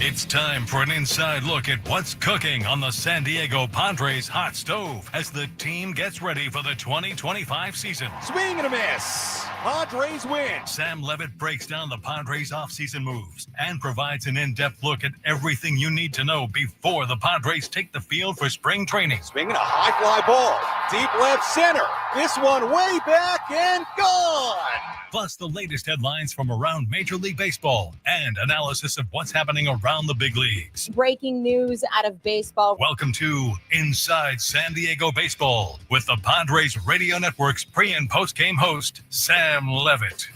It's time for an inside look at what's cooking on the San Diego Padres hot stove as the team gets ready for the 2025 season. Swing and a miss. Padres win. Sam Levitt breaks down the Padres offseason moves and provides an in-depth look at everything you need to know before the Padres take the field for spring training. Swinging a high fly ball. Deep left center. This one way back and gone. Plus the latest headlines from around Major League Baseball and analysis of what's happening around the big leagues. Breaking news out of baseball. Welcome to Inside San Diego Baseball with the Padres Radio Network's pre- and post-game host, Sam Levitt.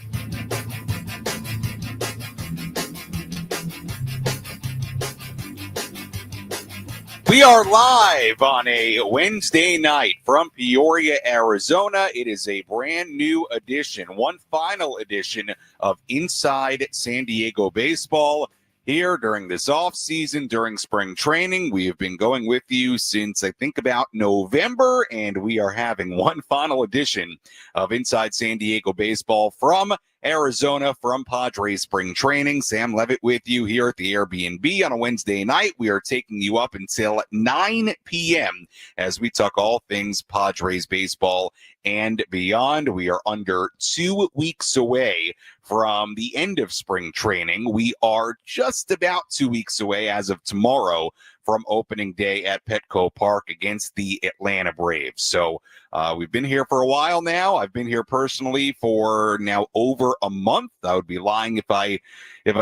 We are live on a Wednesday night from Peoria, Arizona. It is a brand new edition, one final edition of Inside San Diego Baseball. Here during this offseason, during spring training, we have been going with you since I think about November, and we are having one final edition of Inside San Diego Baseball from Arizona, from Padres spring training. Sam Levitt with you here at the Airbnb on a Wednesday night. We are taking you up until 9 p.m. as we talk all things Padres baseball and beyond. We are under 2 weeks away from the end of spring training. We are just about 2 weeks away as of tomorrow from opening day at Petco Park against the Atlanta Braves. So we've been here for a while now. I've been here personally for now over a month. I would be lying if I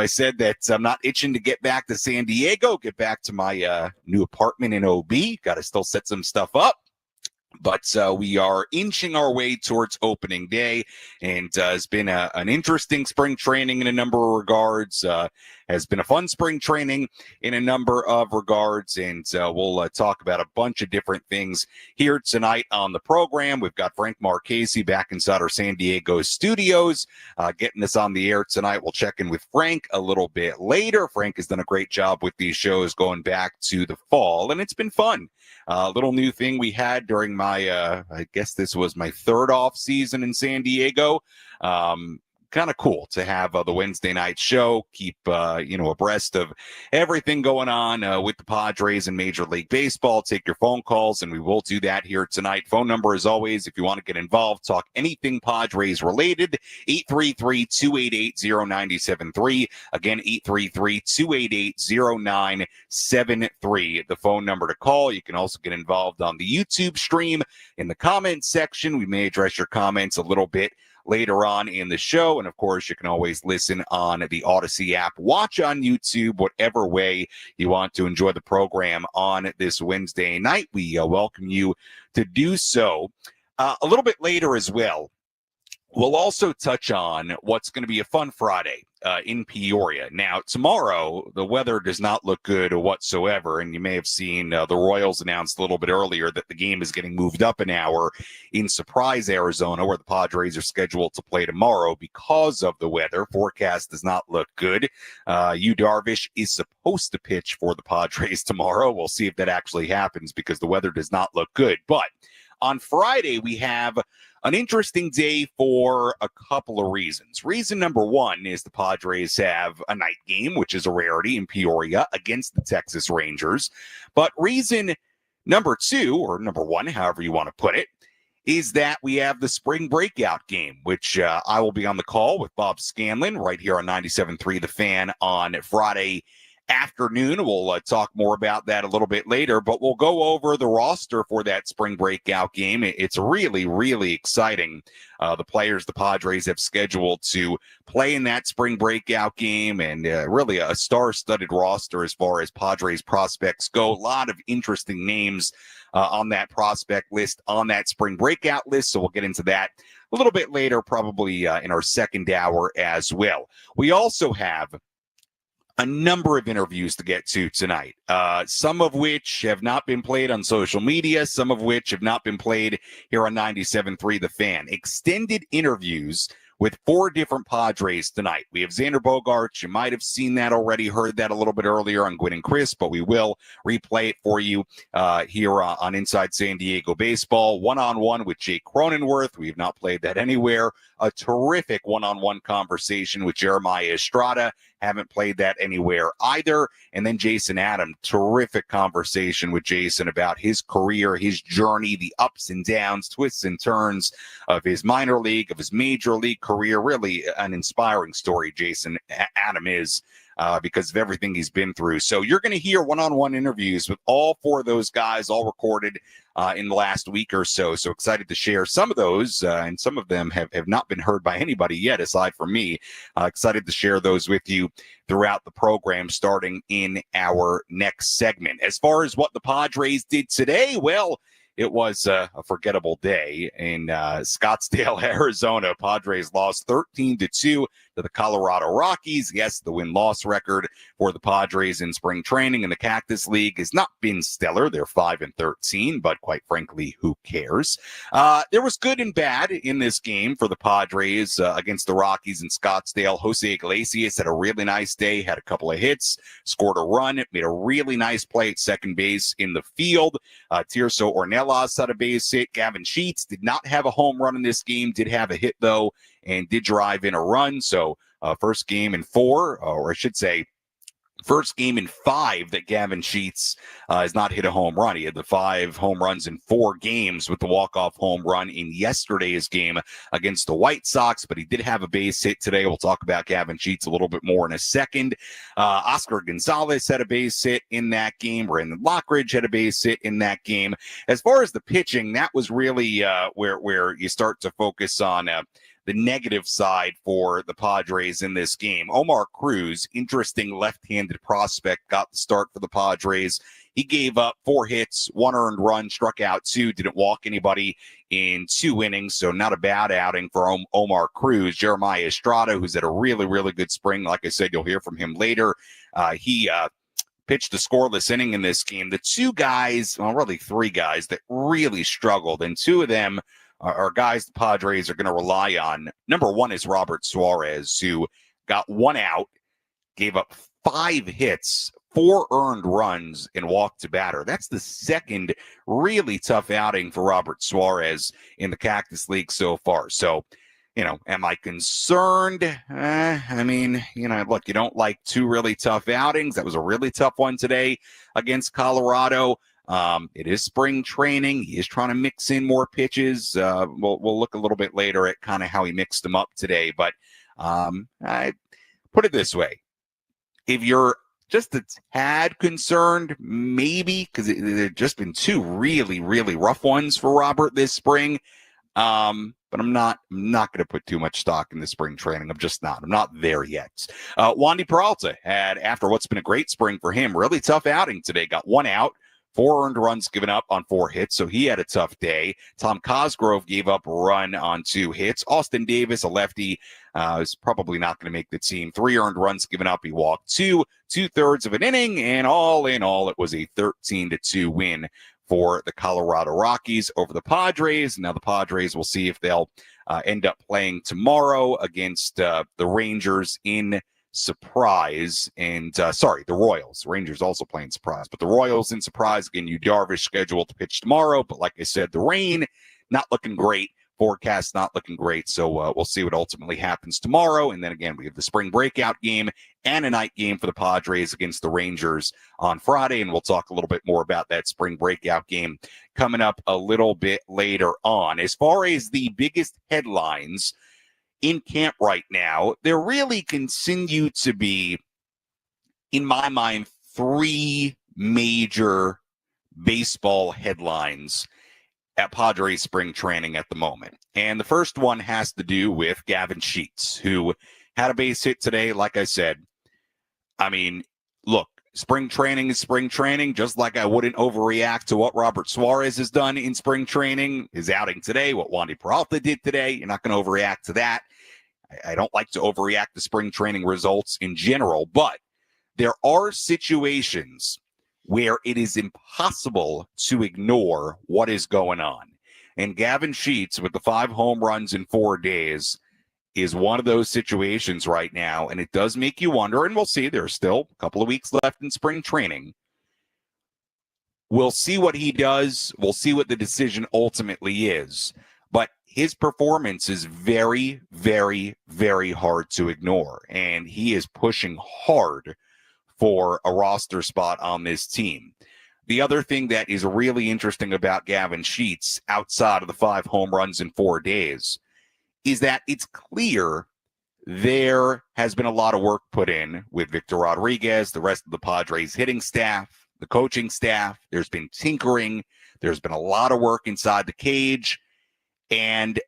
said that I'm not itching to get back to San Diego, get back to my new apartment in OB. Got to still set some stuff up. But we are inching our way towards opening day, and it's been an interesting spring training in a number of regards. Has been a fun spring training in a number of regards, and we'll talk about a bunch of different things here tonight on the program. We've got Frank Marchese back inside our San Diego studios, getting us on the air tonight. We'll check in with Frank a little bit later. Frank has done a great job with these shows going back to the fall, and it's been fun. Little new thing we had during my, I guess this was my third off season in San Diego. Kind of cool to have the Wednesday night show, keep, abreast of everything going on with the Padres and Major League Baseball. Take your phone calls, and we will do that here tonight. Phone number, as always, if you want to get involved, talk anything Padres related, 833-288-0973. Again, 833-288-0973. The phone number to call. You can also get involved on the YouTube stream in the comments section. We may address your comments a little bit later on in the show. And of course, you can always listen on the Odyssey app, watch on YouTube, whatever way you want to enjoy the program on this Wednesday night. We welcome you to do so. A little bit later as well, we'll also touch on what's going to be a fun Friday in Peoria. Now, tomorrow, the weather does not look good whatsoever, and you may have seen the Royals announced a little bit earlier that the game is getting moved up an hour in Surprise, Arizona, where the Padres are scheduled to play tomorrow because of the weather. Forecast does not look good. Yu Darvish is supposed to pitch for the Padres tomorrow. We'll see if that actually happens because the weather does not look good. But on Friday, we have an interesting day for a couple of reasons. Reason number one is the Padres have a night game, which is a rarity in Peoria, against the Texas Rangers. But reason number two, or number one, however you want to put it, is that we have the spring breakout game, which I will be on the call with Bob Scanlon right here on 97.3 The Fan on Friday afternoon. We'll talk more about that a little bit later, but we'll go over the roster for that spring breakout game. It's really, really exciting. The players the Padres have scheduled to play in that spring breakout game, and really a star-studded roster as far as Padres prospects go. A lot of interesting names on that prospect list, on that spring breakout list, so we'll get into that a little bit later, probably in our second hour as well. We also have a number of interviews to get to tonight, some of which have not been played on social media, some of which have not been played here on 97.3 The Fan. Extended interviews with 4 different Padres tonight. We have Xander Bogaerts. You might have seen that already, heard that a little bit earlier on Gwynn and Chris, but we will replay it for you here on Inside San Diego Baseball. One-on-one with Jake Cronenworth. We have not played that anywhere. A terrific one-on-one conversation with Jeremiah Estrada. Haven't played that anywhere either. And then Jason Adam, terrific conversation with Jason about his career, his journey, the ups and downs, twists and turns of his minor league, of his major league career. Really an inspiring story, Jason Adam is. Because of everything he's been through. So you're going to hear one-on-one interviews with all four of those guys, all recorded in the last week or so. So excited to share some of those, and some of them have not been heard by anybody yet, aside from me. Excited to share those with you throughout the program, starting in our next segment. As far as what the Padres did today, well, it was a forgettable day in Scottsdale, Arizona. Padres lost 13-2 to the Colorado Rockies. Yes, the win-loss record for the Padres in spring training in the Cactus League has not been stellar. They're 5-13, but quite frankly, who cares? There was good and bad in this game for the Padres against the Rockies in Scottsdale. Jose Iglesias had a really nice day, had a couple of hits, scored a run, made a really nice play at second base in the field. Tirso Ornelas had a base hit. Gavin Sheets did not have a home run in this game, did have a hit, though, and did drive in a run. So first game in 4, or I should say, first game in 5 that Gavin Sheets has not hit a home run. He had the 5 home runs in 4 games with the walk-off home run in yesterday's game against the White Sox, but he did have a base hit today. We'll talk about Gavin Sheets a little bit more in a second. Oscar Gonzalez had a base hit in that game. Brandon Lockridge had a base hit in that game. As far as the pitching, that was really where you start to focus on the negative side for the Padres in this game. Omar Cruz, interesting left-handed prospect, got the start for the Padres. He gave up 4 hits, 1 earned run, struck out 2, didn't walk anybody in 2 innings, so not a bad outing for Omar Cruz. Jeremiah Estrada, who's had a really, really good spring. Like I said, you'll hear from him later. He pitched a scoreless inning in this game. The 2 guys, well, really 3 guys that really struggled, and 2 of them are guys the Padres are going to rely on. Number 1 is Robert Suarez, who got 1 out, gave up 5 hits, 4 earned runs, and walked to batter. That's the second really tough outing for Robert Suarez in the Cactus League so far. So, am I concerned? I mean, look, you don't like 2 really tough outings. That was a really tough one today against Colorado. It is spring training. He is trying to mix in more pitches. We'll look a little bit later at kind of how he mixed them up today. But I put it this way. If you're just a tad concerned, maybe, because there have just been 2 really, really rough ones for Robert this spring. But I'm not going to put too much stock in the spring training. I'm not there yet. Wandy Peralta had, after what's been a great spring for him, really tough outing today. Got 1 out. 4 earned runs given up on 4 hits, so he had a tough day. Tom Cosgrove gave up a run on 2 hits. Austin Davis, a lefty, is probably not going to make the team. 3 earned runs given up. He walked 2/3 of an inning, and all in all, it was a 13-2 win for the Colorado Rockies over the Padres. Now the Padres, will see if they'll end up playing tomorrow against the Rangers in Surprise, and the Royals. Rangers also playing Surprise, but the Royals in Surprise. Again, Yu Darvish scheduled to pitch tomorrow, but like I said, the rain not looking great. Forecast not looking great, so we'll see what ultimately happens tomorrow. And then again, we have the spring breakout game and a night game for the Padres against the Rangers on Friday, and we'll talk a little bit more about that spring breakout game coming up a little bit later on. As far as the biggest headlines in camp right now, there really continue to be, in my mind, 3 major baseball headlines at Padres spring training at the moment. And the first one has to do with Gavin Sheets, who had a base hit today. Like I said, I mean, look, spring training is spring training, just like I wouldn't overreact to what Robert Suarez has done in spring training, his outing today, what Wandy Peralta did today. You're not going to overreact to that. I don't like to overreact to spring training results in general, but there are situations where it is impossible to ignore what is going on. And Gavin Sheets, with the 5 home runs in 4 days, is one of those situations right now. And it does make you wonder, and we'll see, there's still a couple of weeks left in spring training. We'll see what he does. We'll see what the decision ultimately is. But his performance is very, very, very hard to ignore. And he is pushing hard for a roster spot on this team. The other thing that is really interesting about Gavin Sheets, outside of the 5 home runs in 4 days, is that it's clear there has been a lot of work put in with Victor Rodriguez, the rest of the Padres hitting staff, the coaching staff. There's been tinkering. There's been a lot of work inside the cage. And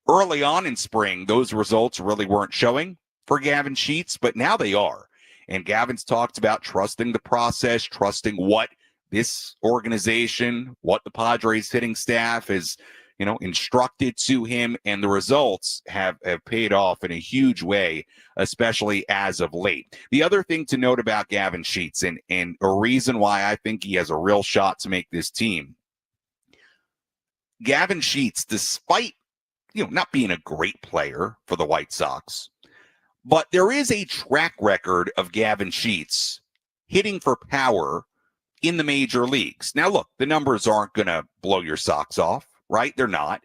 early on in spring, those results really weren't showing for Gavin Sheets, but now they are. And Gavin's talked about trusting the process, trusting what this organization, what the Padres hitting staff is, instructed to him, and the results have paid off in a huge way, especially as of late. The other thing to note about Gavin Sheets, and a reason why I think he has a real shot to make this team, Gavin Sheets, despite not being a great player for the White Sox, but there is a track record of Gavin Sheets hitting for power in the major leagues. Now, look, the numbers aren't going to blow your socks off, right? They're not.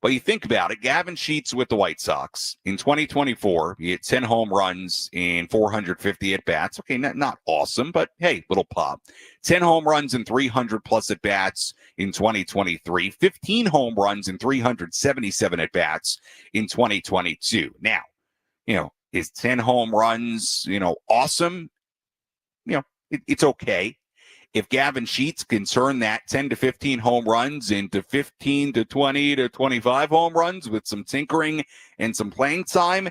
But you think about it, Gavin Sheets with the White Sox in 2024, he hit 10 home runs in 450 at-bats. Okay, not awesome, but hey, little pop. 10 home runs and 300-plus at-bats in 2023, 15 home runs and 377 at-bats in 2022. Now, is 10 home runs, awesome? It's okay. If Gavin Sheets can turn that 10 to 15 home runs into 15 to 20 to 25 home runs with some tinkering and some playing time,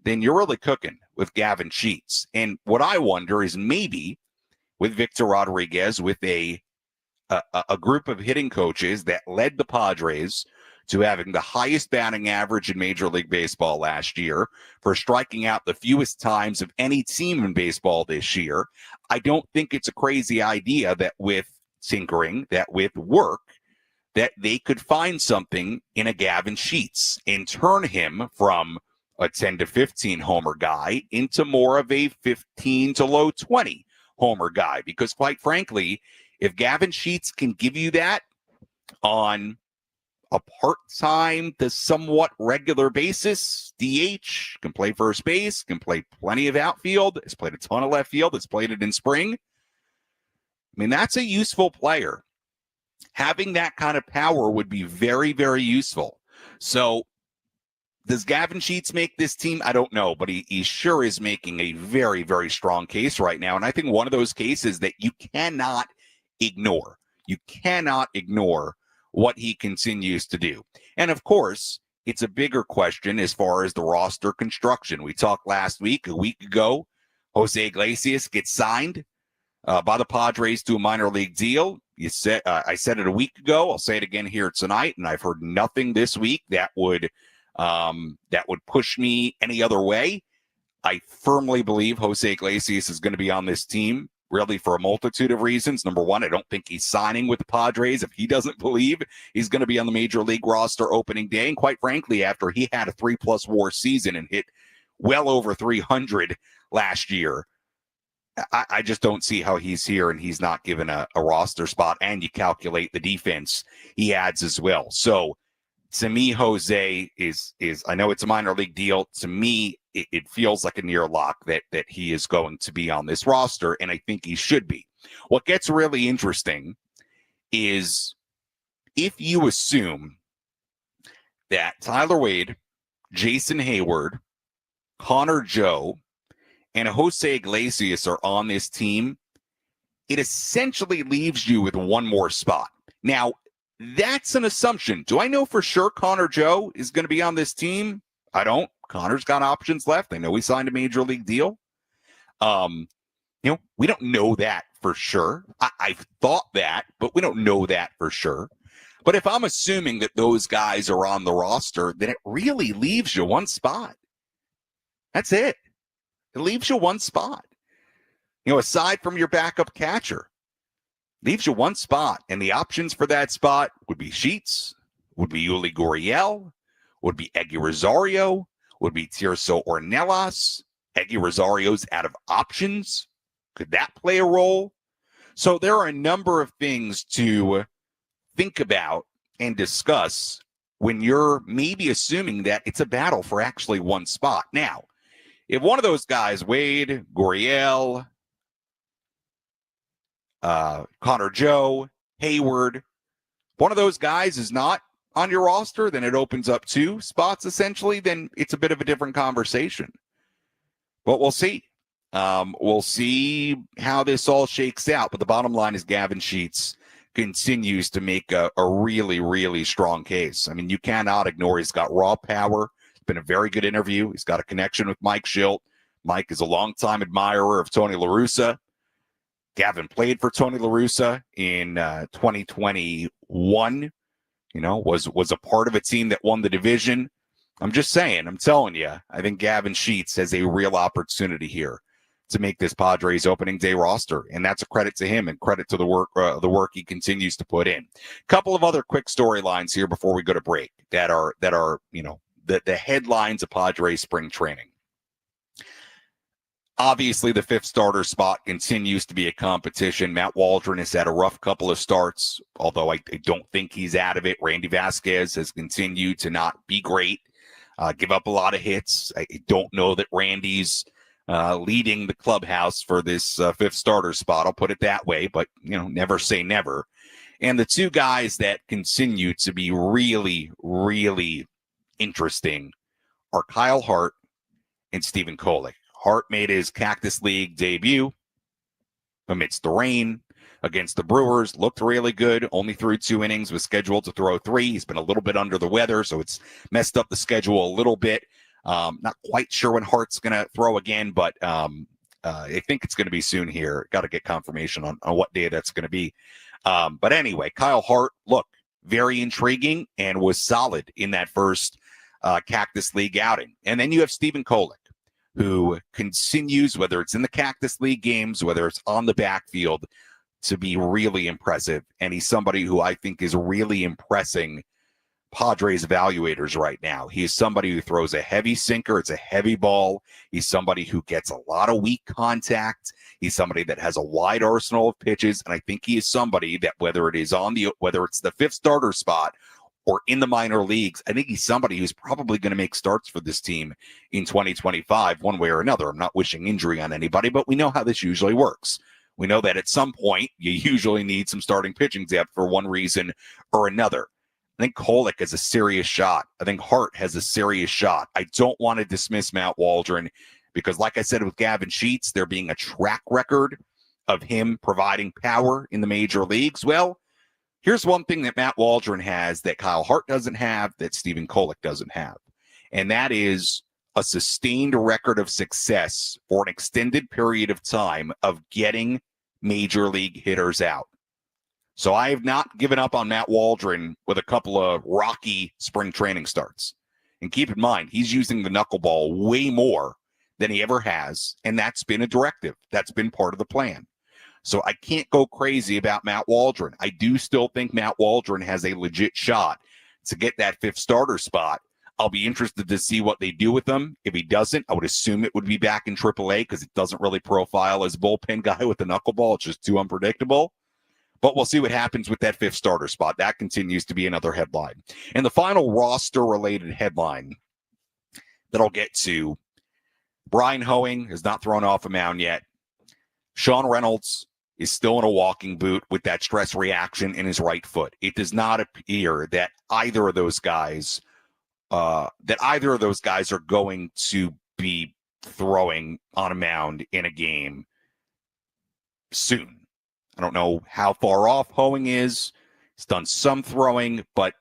then you're really cooking with Gavin Sheets. And what I wonder is maybe with Victor Rodriguez, with a group of hitting coaches that led the Padres to having the highest batting average in Major League Baseball last year, for striking out the fewest times of any team in baseball this year, I don't think it's a crazy idea that with tinkering, that with work, that they could find something in a Gavin Sheets and turn him from a 10 to 15 homer guy into more of a 15 to low 20 homer guy. Because quite frankly, if Gavin Sheets can give you that on a part-time to somewhat regular basis, DH, can play first base, can play plenty of outfield, has played a ton of left field, has played it in spring. I mean, that's a useful player. Having that kind of power would be very, very useful. So does Gavin Sheets make this team? I don't know, but he sure is making a very, very strong case right now. And I think one of those cases that you cannot ignore. You cannot ignore what he continues to do. And of course, it's a bigger question as far as the roster construction. We talked a week ago, Jose Iglesias gets signed by the Padres to a minor league deal. I said it a week ago. I'll say it again here tonight, and I've heard nothing this week that would push me any other way. I firmly believe Jose Iglesias is going to be on this team, really for a multitude of reasons. Number one, I don't think he's signing with the Padres if he doesn't believe he's going to be on the major league roster opening day. And quite frankly, after he had a 3+ WAR season and hit well over 300 last year, I just don't see how he's here and he's not given a roster spot. And you calculate the defense he adds as well. So to me, Jose is I know it's a minor league deal. To me, it feels like a near lock that he is going to be on this roster, and I think he should be. What gets really interesting is if you assume that Tyler Wade, Jason Hayward, Connor Joe, and Jose Iglesias are on this team, it essentially leaves you with one more spot. Now, that's an assumption. Do I know for sure Connor Joe is going to be on this team? I don't. Connor's got options left. I know he signed a major league deal. We don't know that for sure. I've thought that, but we don't know that for sure. But if I'm assuming that those guys are on the roster, then it really leaves you one spot. That's it. It leaves you one spot. Aside from your backup catcher, leaves you one spot. And the options for that spot would be Sheets, would be Yuli Gurriel, would be Eggy Rosario, would be Tirso Ornelas. Eggy Rosario's out of options. Could that play a role? So there are a number of things to think about and discuss when you're maybe assuming that it's a battle for actually one spot. Now, if one of those guys, Wade, Gurriel, Connor Joe, Hayward, one of those guys is not on your roster, then it opens up 2 spots essentially, then it's a bit of a different conversation. But we'll see. We'll see how this all shakes out. But the bottom line is Gavin Sheets continues to make a really, really strong case. I mean, you cannot ignore he's got raw power. It's been a very good interview. He's got a connection with Mike Schilt. Mike is a longtime admirer of Tony La Russa. Gavin played for Tony La Russa in 2021. You know, was a part of a team that won the division. I'm just saying, I'm telling you, I think Gavin Sheets has a real opportunity here to make this Padres opening day roster, and that's a credit to him and credit to the work he continues to put in. Couple of other quick storylines here before we go to break that are you know, the headlines of Padres spring training. Obviously, the 5th starter spot continues to be a competition. Matt Waldron has had a rough couple of starts, although I don't think he's out of it. Randy Vasquez has continued to not be great, give up a lot of hits. I don't know that Randy's leading the clubhouse for this 5th starter spot. I'll put it that way, but, you know, never say never. And the 2 guys that continue to be really, really interesting are Kyle Hart and Stephen Kolek. Hart made his Cactus League debut amidst the rain against the Brewers. Looked really good. Only threw 2 innings. Was scheduled to throw 3. He's been a little bit under the weather, so it's messed up the schedule a little bit. Not quite sure when Hart's going to throw again, but I think it's going to be soon here. Got to get confirmation on what day that's going to be. But anyway, Kyle Hart, look, very intriguing and was solid in that first Cactus League outing. And then you have Stephen Kolek, who continues, whether it's in the Cactus League games, whether it's on the backfield, to be really impressive. And he's somebody who I think is really impressing Padres evaluators right now. He is somebody who throws a heavy sinker. It's a heavy ball. He's somebody who gets a lot of weak contact. He's somebody that has a wide arsenal of pitches. And I think he is somebody that whether it's the 5th starter spot or in the minor leagues, I think he's somebody who's probably going to make starts for this team in 2025, one way or another. I'm not wishing injury on anybody, but we know how this usually works. We know that at some point, you usually need some starting pitching depth for one reason or another. I think Kolek has a serious shot. I think Hart has a serious shot. I don't want to dismiss Matt Waldron because, like I said with Gavin Sheets, there being a track record of him providing power in the major leagues. Well, here's one thing that Matt Waldron has that Kyle Hart doesn't have, that Stephen Kolek doesn't have, and that is a sustained record of success for an extended period of time of getting major league hitters out. So I have not given up on Matt Waldron with a couple of rocky spring training starts. And keep in mind, he's using the knuckleball way more than he ever has, and that's been a directive. That's been part of the plan. So I can't go crazy about Matt Waldron. I do still think Matt Waldron has a legit shot to get that 5th starter spot. I'll be interested to see what they do with him. If he doesn't, I would assume it would be back in AAA because it doesn't really profile as a bullpen guy with the knuckleball. It's just too unpredictable. But we'll see what happens with that 5th starter spot. That continues to be another headline. And the final roster-related headline that I'll get to, Brian Hoeing has not thrown off a mound yet. Sean Reynolds is still in a walking boot with that stress reaction in his right foot. It does not appear that either of those guys are going to be throwing on a mound in a game soon. I don't know how far off Hoeing is. He's done some throwing, but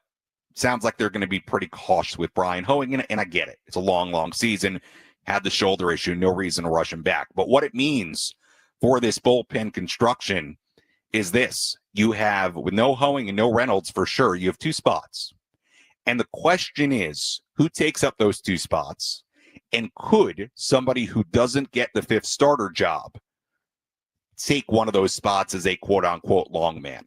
sounds like they're going to be pretty cautious with Brian Hoeing, and I get it. It's a long, long season. Had the shoulder issue, no reason to rush him back. But what it means for this bullpen construction is this. You have, with no Hoeing and no Reynolds for sure, you have 2 spots. And the question is, who takes up those 2 spots? And could somebody who doesn't get the 5th starter job take one of those spots as a quote-unquote long man?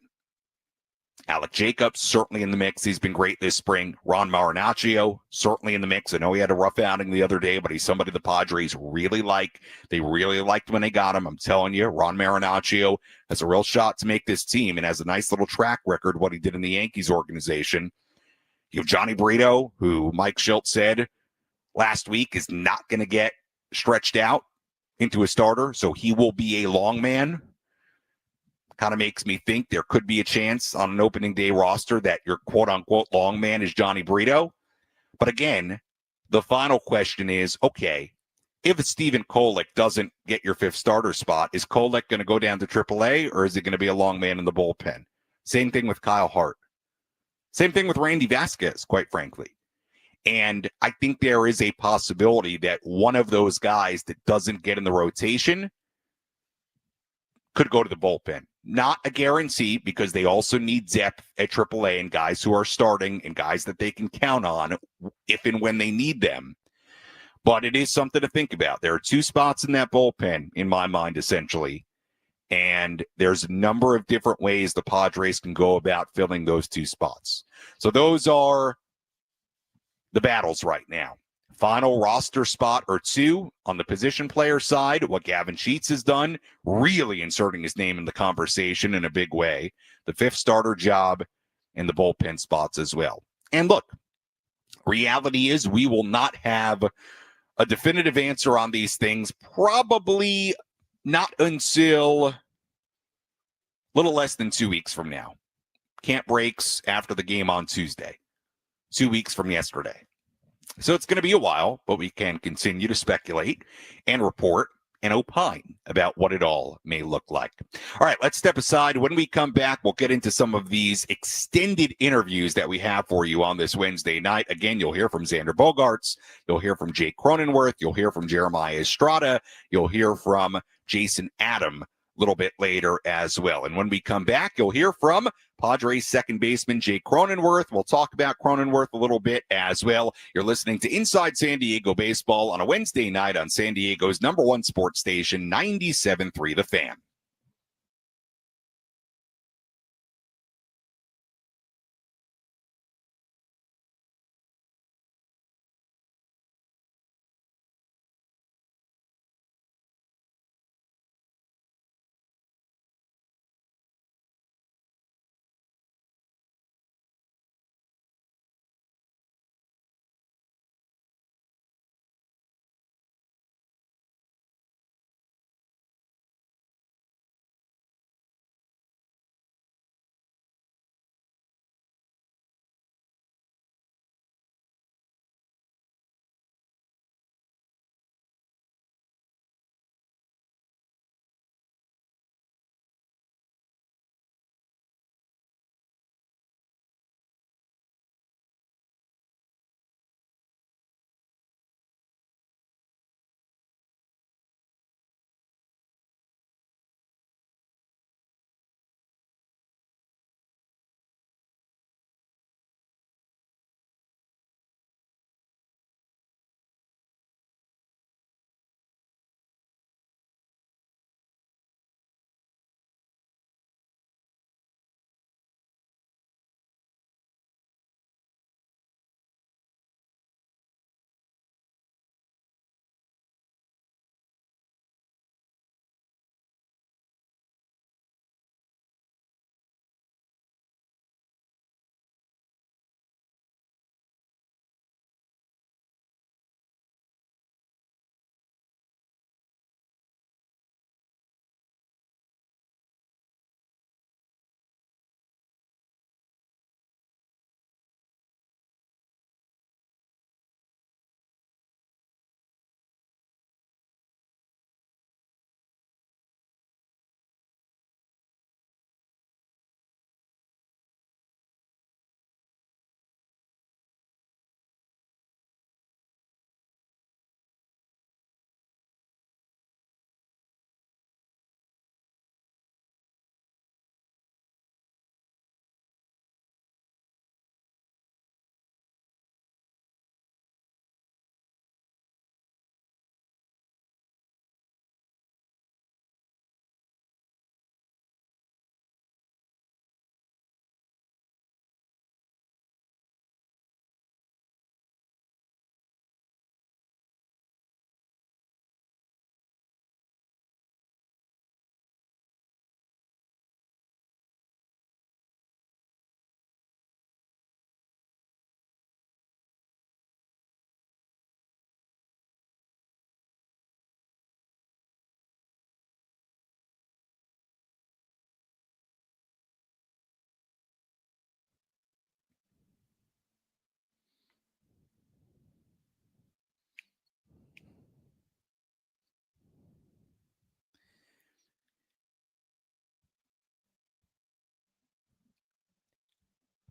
Alec Jacobs, certainly in the mix. He's been great this spring. Ron Marinaccio, certainly in the mix. I know he had a rough outing the other day, but he's somebody the Padres really like. They really liked when they got him. I'm telling you, Ron Marinaccio has a real shot to make this team and has a nice little track record, what he did in the Yankees organization. You have Johnny Brito, who Mike Schultz said last week is not going to get stretched out into a starter, so he will be a long man. Kind of makes me think there could be a chance on an opening day roster that your quote-unquote long man is Johnny Brito. But again, the final question is, okay, if Stephen Kolek doesn't get your fifth starter spot, is Kolek going to go down to AAA, or is it going to be a long man in the bullpen? Same thing with Kyle Hart. Same thing with Randy Vasquez, quite frankly. And I think there is a possibility that one of those guys that doesn't get in the rotation could go to the bullpen. Not a guarantee, because they also need depth at AAA and guys who are starting and guys that they can count on if and when they need them. But it is something to think about. There are two spots in that bullpen, in my mind, essentially. And there's a number of different ways the Padres can go about filling those two spots. So those are the battles right now. Final roster spot or two on the position player side, what Gavin Sheets has done, really inserting his name in the conversation in a big way. The fifth starter job and the bullpen spots as well. And look, reality is we will not have a definitive answer on these things, probably not until a little less than 2 weeks from now. Camp breaks after the game on Tuesday, 2 weeks from yesterday. So it's going to be a while, but we can continue to speculate and report and opine about what it all may look like. All right, let's step aside. When we come back, we'll get into some of these extended interviews that we have for you on this Wednesday night. Again, you'll hear from Xander Bogaerts. You'll hear from Jake Cronenworth. You'll hear from Jeremiah Estrada. You'll hear from Jason Adam a little bit later as well. And when we come back, you'll hear from Padres second baseman Jake Cronenworth. We'll talk about Cronenworth a little bit as well. You're listening to Inside San Diego Baseball on a Wednesday night on San Diego's #1 sports station, 97.3 The Fan.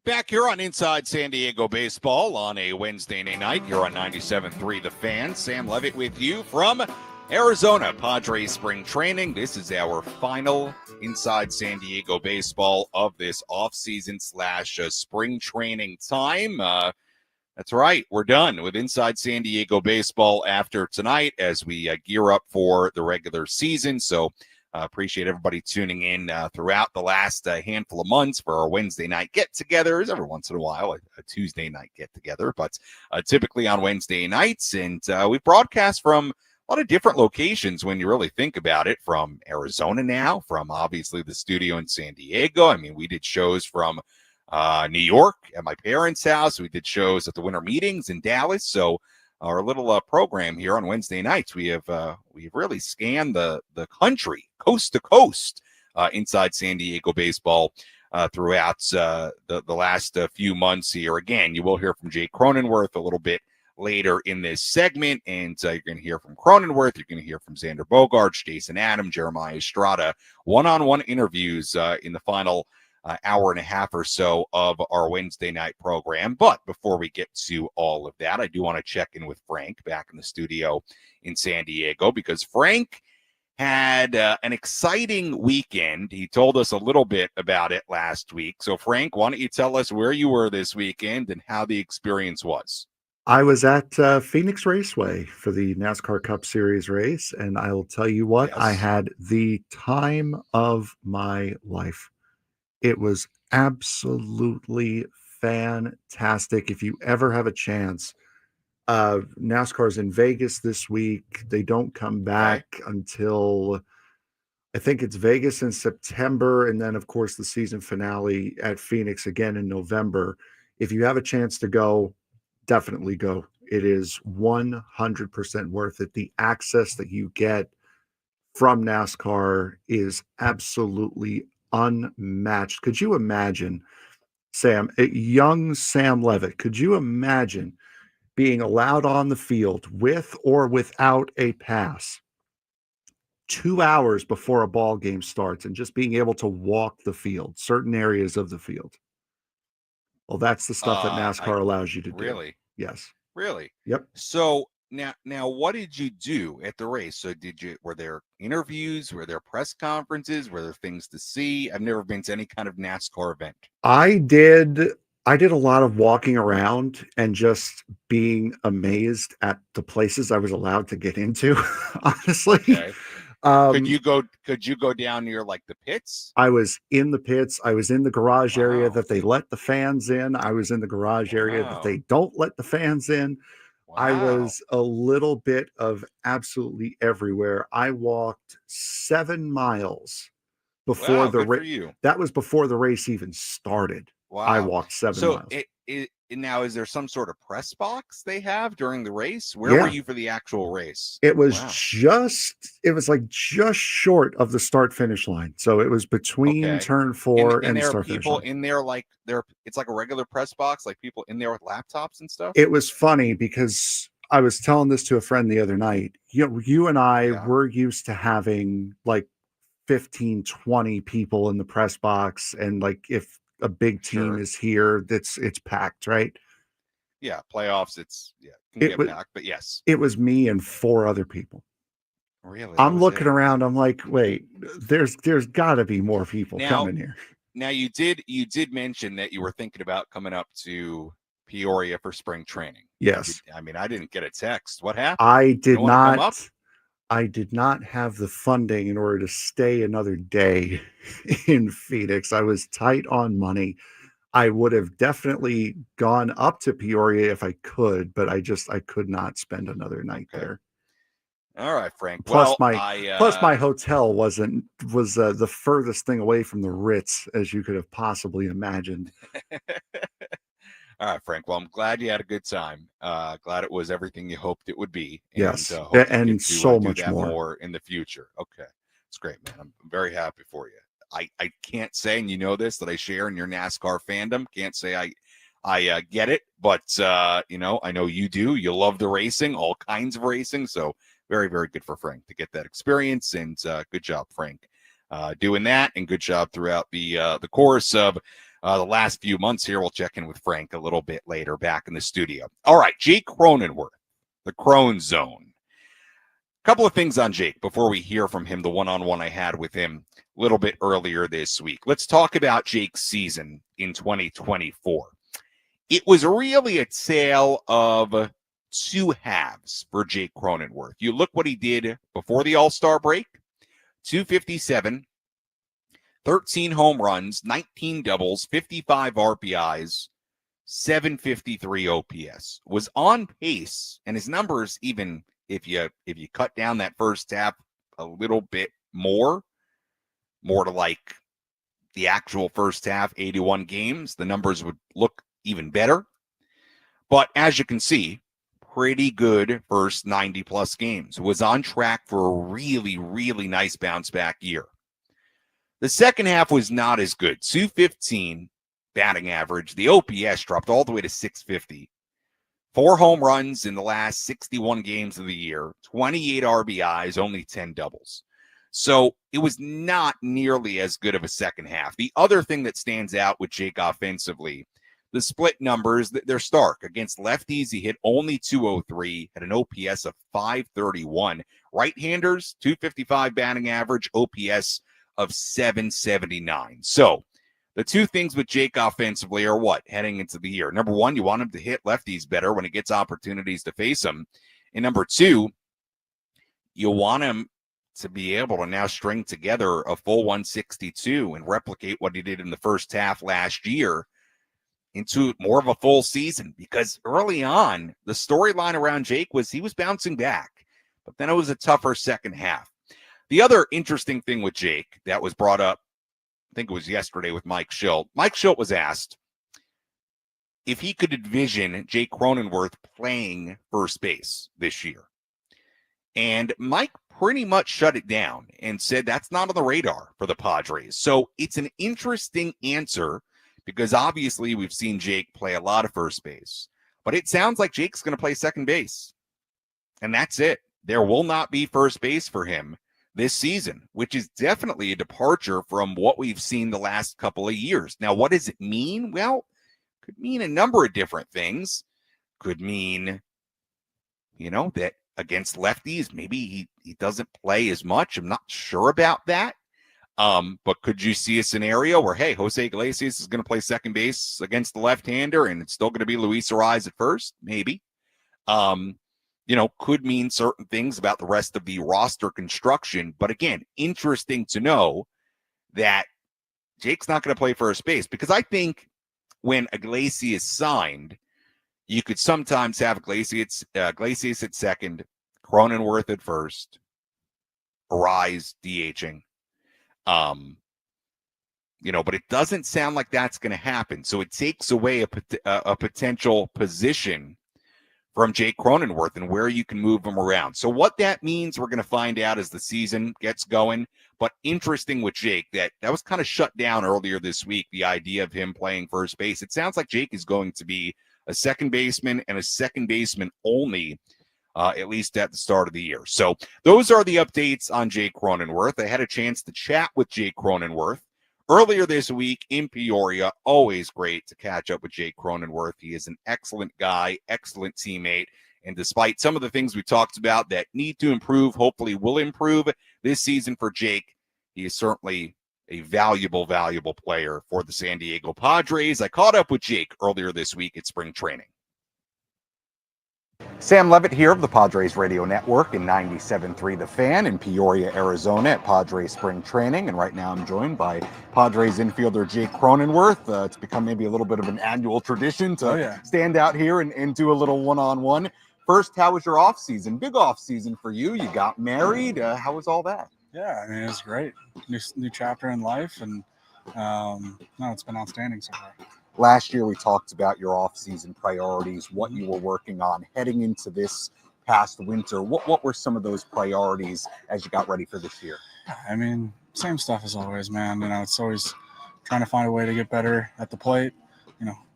Back here on Inside San Diego Baseball on a Wednesday night here on 97.3 The Fan. Sam Levitt with you from Arizona Padres spring training. This is our final Inside San Diego Baseball of this offseason / spring training time. That's right. We're done with Inside San Diego Baseball after tonight as we gear up for the regular season. So appreciate everybody tuning in throughout the last handful of months for our Wednesday night get-togethers. Every once in a while, a Tuesday night get-together, but typically on Wednesday nights. And we broadcast from a lot of different locations when you really think about it, from Arizona now, from obviously the studio in San Diego. I mean, we did shows from New York at my parents' house. We did shows at the winter meetings in Dallas. So our little program here on Wednesday nights, we've really scanned the country coast to coast inside San Diego baseball throughout the last few months here. Again, you will hear from Jay Cronenworth a little bit later in this segment, and you're going to hear from Cronenworth. You're going to hear from Xander Bogaerts, Jason Adam, Jeremiah Estrada, one-on-one interviews in the final hour and a half or so of our Wednesday night program. But before we get to all of that, I do want to check in with Frank back in the studio in San Diego, because Frank had an exciting weekend. He told us a little bit about it last week. So Frank, why don't you tell us where you were this weekend and how the experience was? I was at Phoenix Raceway for the NASCAR Cup Series race, and I will tell you what, Yes. I had the time of my life. It was absolutely fantastic. If you ever have a chance, NASCAR's in Vegas this week. They don't come back until, I think it's Vegas in September, and then, of course, the season finale at Phoenix again in November. If you have a chance to go, definitely go. It is 100% worth it. The access that you get from NASCAR is absolutely unmatched. Could you imagine, Sam, young Sam Levitt, could you imagine being allowed on the field with or without a pass 2 hours before a ball game starts and just being able to walk the field, certain areas of the field? Well, that's the stuff that NASCAR allows you to do. Really? Yes. Really? Yep. So now what did you do at the race? So were there interviews? Were there press conferences? Were there things to see? I've never been to any kind of NASCAR event. I did a lot of walking around and just being amazed at the places I was allowed to get into, honestly. Okay. Could you go down near like the pits? I was in the pits. I was in the garage area Wow. that they let the fans in. I was in the garage area that Wow. they don't let the fans in. Wow. I was a little bit of absolutely everywhere. I walked 7 miles before Wow, the good for race. you. That was before the race even started. Wow. I walked 7 miles. Now, is there some sort of press box they have during the race? Where Yeah. were you for the actual race? It was Wow. just short of the start finish line. So it was between turn 4 and there the are start finish people line. in there it's like a regular press box, like people in there with laptops and stuff. It was funny because I was telling this to a friend the other night. You and I were used to having like 15, 20 people in the press box, and like if a big team is here, it's packed, right? Yeah, playoffs, it can get packed, but yes. It was me and 4 other people. Really? I'm looking around, I'm like, wait, there's got to be more people coming here. Now you did mention that you were thinking about coming up to Peoria for spring training. Yes. I mean, I didn't get a text. What happened? I did not have the funding in order to stay another day in Phoenix. I was tight on money. I would have definitely gone up to Peoria if I could, but I could not spend another night there. All right, Frank. Plus my hotel was the furthest thing away from the Ritz as you could have possibly imagined. All right, Frank. Well, I'm glad you had a good time. Glad it was everything you hoped it would be. Yes, and so much more in the future. Okay, it's great, man. I'm very happy for you. I can't say, and you know this, that I share in your NASCAR fandom. Can't say I get it, but I know you do. You love the racing, all kinds of racing. So very, very good for Frank to get that experience, and good job, Frank, doing that, and good job throughout the course of the last few months here. We'll check in with Frank a little bit later back in the studio. All right, Jake Cronenworth, the Crone Zone. Couple of things on Jake before we hear from him, the one-on-one I had with him a little bit earlier this week. Let's talk about Jake's season in 2024. It was really a tale of two halves for Jake Cronenworth. You look what he did before the All-Star break, 257, 13 home runs, 19 doubles, 55 RBIs, 753 OPS. Was on pace, and his numbers, even if you cut down that first half a little bit more to like the actual first half, 81 games, the numbers would look even better. But as you can see, pretty good first 90-plus games. Was on track for a really, really nice bounce-back year. The second half was not as good. 215 batting average. The OPS dropped all the way to 650. 4 home runs in the last 61 games of the year. 28 RBIs, only 10 doubles. So it was not nearly as good of a second half. The other thing that stands out with Jake offensively, the split numbers, they're stark. Against lefties, he hit only 203, had an OPS of 531. Right-handers, 255 batting average, OPS of 779. So the two things with Jake offensively are what heading into the year? Number one, you want him to hit lefties better when he gets opportunities to face them. And number two, you want him to be able to now string together a full 162 and replicate what he did in the first half last year into more of a full season. Because early on, the storyline around Jake was he was bouncing back, but then it was a tougher second half. The other interesting thing with Jake that was brought up, I think it was yesterday with Mike Schilt. Mike Schilt was asked if he could envision Jake Cronenworth playing first base this year. And Mike pretty much shut it down and said that's not on the radar for the Padres. So it's an interesting answer because obviously we've seen Jake play a lot of first base. But it sounds like Jake's going to play second base. And that's it. There will not be first base for him this season, which is definitely a departure from what we've seen the last couple of years. Now, what does it mean? Well, could mean a number of different things. Could mean, that against lefties, maybe he doesn't play as much. I'm not sure about that. But could you see a scenario where, hey, Jose Iglesias is going to play second base against the left-hander and it's still going to be Luis Ariz at first? Maybe. Could mean certain things about the rest of the roster construction. But again, interesting to know that Jake's not going to play first base because I think when Iglesias signed, you could sometimes have Iglesias at second, Cronenworth at first, Ariz DHing. But it doesn't sound like that's going to happen. So it takes away a potential position from Jake Cronenworth and where you can move him around. So what that means, we're going to find out as the season gets going. But interesting with Jake, that was kind of shut down earlier this week, the idea of him playing first base. It sounds like Jake is going to be a second baseman and a second baseman only, at least at the start of the year. So those are the updates on Jake Cronenworth. I had a chance to chat with Jake Cronenworth earlier this week in Peoria. Always great to catch up with Jake Cronenworth. He is an excellent guy, excellent teammate. And despite some of the things we talked about that need to improve, hopefully will improve this season for Jake, he is certainly a valuable player for the San Diego Padres. I caught up with Jake earlier this week at spring training. Sam Levitt here of the Padres Radio Network in 97.3 The Fan in Peoria, Arizona at Padres Spring Training. And right now I'm joined by Padres infielder Jake Cronenworth. It's become maybe a little bit of an annual tradition to stand out here and do a little one-on-one. First, how was your off-season? Big off-season for you. You got married. How was all that? Yeah, I mean, it was great. New chapter in life, and it's been outstanding so far. Last year, we talked about your off-season priorities, what you were working on heading into this past winter. What were some of those priorities as you got ready for this year? I mean, same stuff as always, man. It's always trying to find a way to get better at the plate,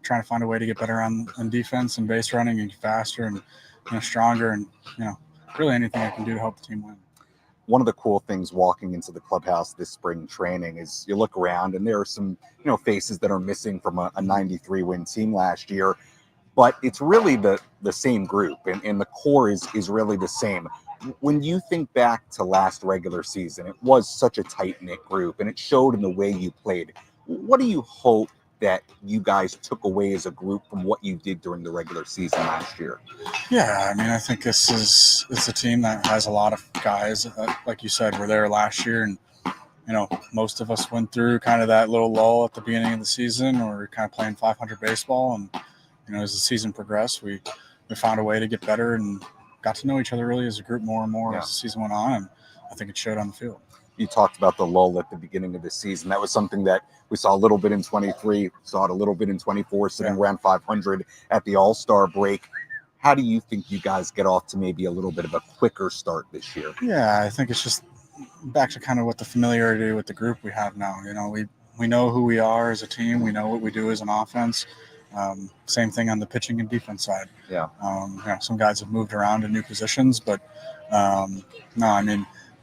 trying to find a way to get better on defense and base running and faster and, stronger and, really anything I can do to help the team win. one of the cool things walking into the clubhouse this spring training is you look around and there are some, faces that are missing from a 93 win team last year, but it's really the same group, and the core is really the same. When you think back to last regular season, it was such a tight-knit group, and it showed in the way you played. What do you hope that you guys took away as a group from what you did during the regular season last year? Yeah, I mean, I think it's a team that has a lot of guys, like you said, were there last year, and most of us went through kind of that little lull at the beginning of the season, or we're kind of playing 500 baseball, and as the season progressed, we found a way to get better and got to know each other really as a group more and more as the season went on, and I think it showed on the field. You talked about the lull at the beginning of the season. That was something that we saw a little bit in 23, saw it a little bit in 24, sitting around 500 at the All-Star break. How do you think you guys get off to maybe a little bit of a quicker start this year? Yeah, I think it's just back to kind of what the familiarity with the group we have now. We know who we are as a team. We know what we do as an offense. Same thing on the pitching and defense side. Some guys have moved around in new positions, but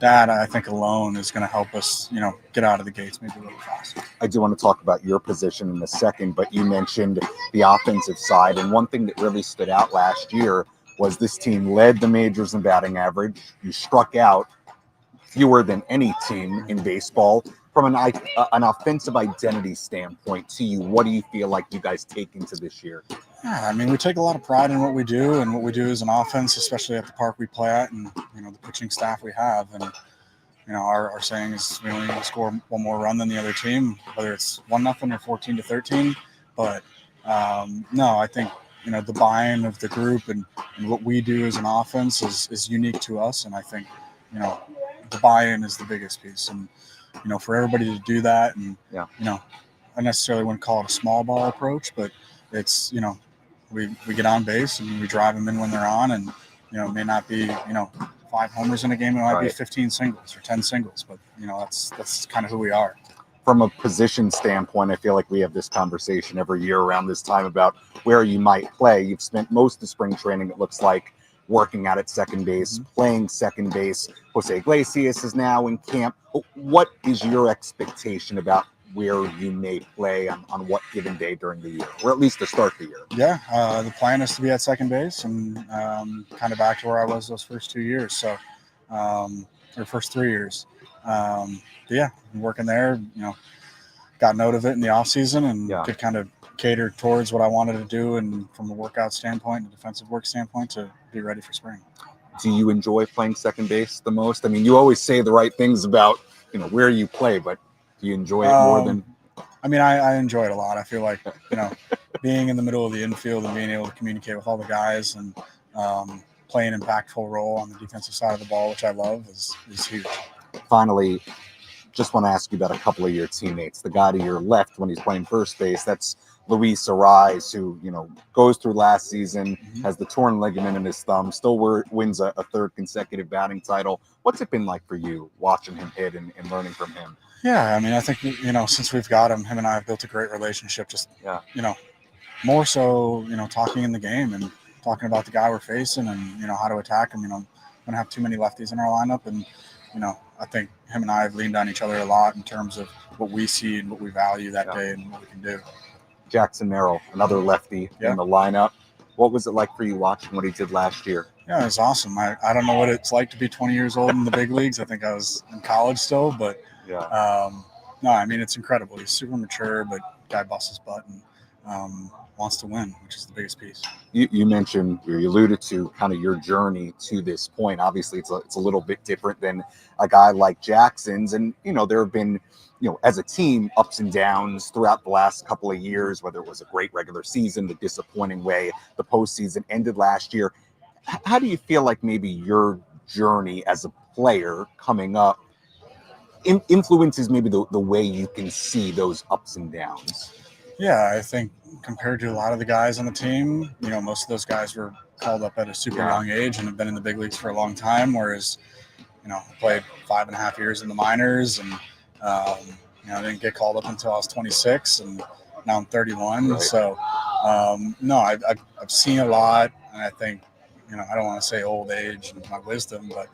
that I think alone is going to help us, get out of the gates maybe a little faster. I do want to talk about your position in a second, but you mentioned the offensive side, and one thing that really stood out last year was this team led the majors in batting average. You struck out fewer than any team in baseball. From an offensive identity standpoint to you, what do you feel like you guys take into this year? Yeah, we take a lot of pride in what we do and what we do as an offense, especially at the park we play at, and the pitching staff we have. And our saying is we only need to score one more run than the other team, whether it's 1-0 or 14-13. But I think the buy-in of the group and what we do as an offense is unique to us, and I think the buy-in is the biggest piece. And for everybody to do that, and I necessarily wouldn't call it a small ball approach, but it's we get on base and we drive them in when they're on, and it may not be 5 homers in a game, it might be 15 singles or 10 singles, but that's kind of who we are. From a position standpoint, I feel like we have this conversation every year around this time about where you might play. You've spent most of spring training, it looks like, working out at second base, playing second base. Jose Iglesias is now in camp. What is your expectation about where you may play on what given day during the year, or at least to start the year? Yeah, the plan is to be at second base and kind of back to where I was those first 2 years. So, or first 3 years. Been working there, got note of it in the off season and could kind of cater towards what I wanted to do, and from a workout standpoint and defensive work standpoint to be ready for spring. Do you enjoy playing second base the most? You always say the right things about where you play, but do you enjoy it more than? I enjoy it a lot. I feel like being in the middle of the infield and being able to communicate with all the guys and play an impactful role on the defensive side of the ball, which I love, is huge. Finally, just want to ask you about a couple of your teammates. The guy to your left when he's playing first base, that's Luis Ariz, who goes through last season, has the torn ligament in his thumb, still wins a third consecutive batting title. What's it been like for you watching him hit and learning from him? Yeah, I think since we've got him and I have built a great relationship. Just more so talking in the game and talking about the guy we're facing and how to attack him. We don't have too many lefties in our lineup, and I think him and I have leaned on each other a lot in terms of what we see and what we value that day and what we can do. Jackson Merrill, another lefty in the lineup. What was it like for you watching what he did last year? Yeah, it was awesome. I don't know what it's like to be 20 years old in the big leagues. I think I was in college still, but it's incredible. He's super mature, but guy busts his butt and wants to win, which is the biggest piece. You mentioned, you alluded to kind of your journey to this point. Obviously, it's a little bit different than a guy like Jackson's, and there have been as a team, ups and downs throughout the last couple of years, whether it was a great regular season, the disappointing way the postseason ended last year. How do you feel like maybe your journey as a player coming up influences maybe the way you can see those ups and downs? Yeah, I think compared to a lot of the guys on the team, most of those guys were called up at a super young age and have been in the big leagues for a long time, whereas, I played 5.5 years in the minors and, I didn't get called up until I was 26, and now I'm 31. Right. So, I've seen a lot, and I think, I don't want to say old age and my wisdom, but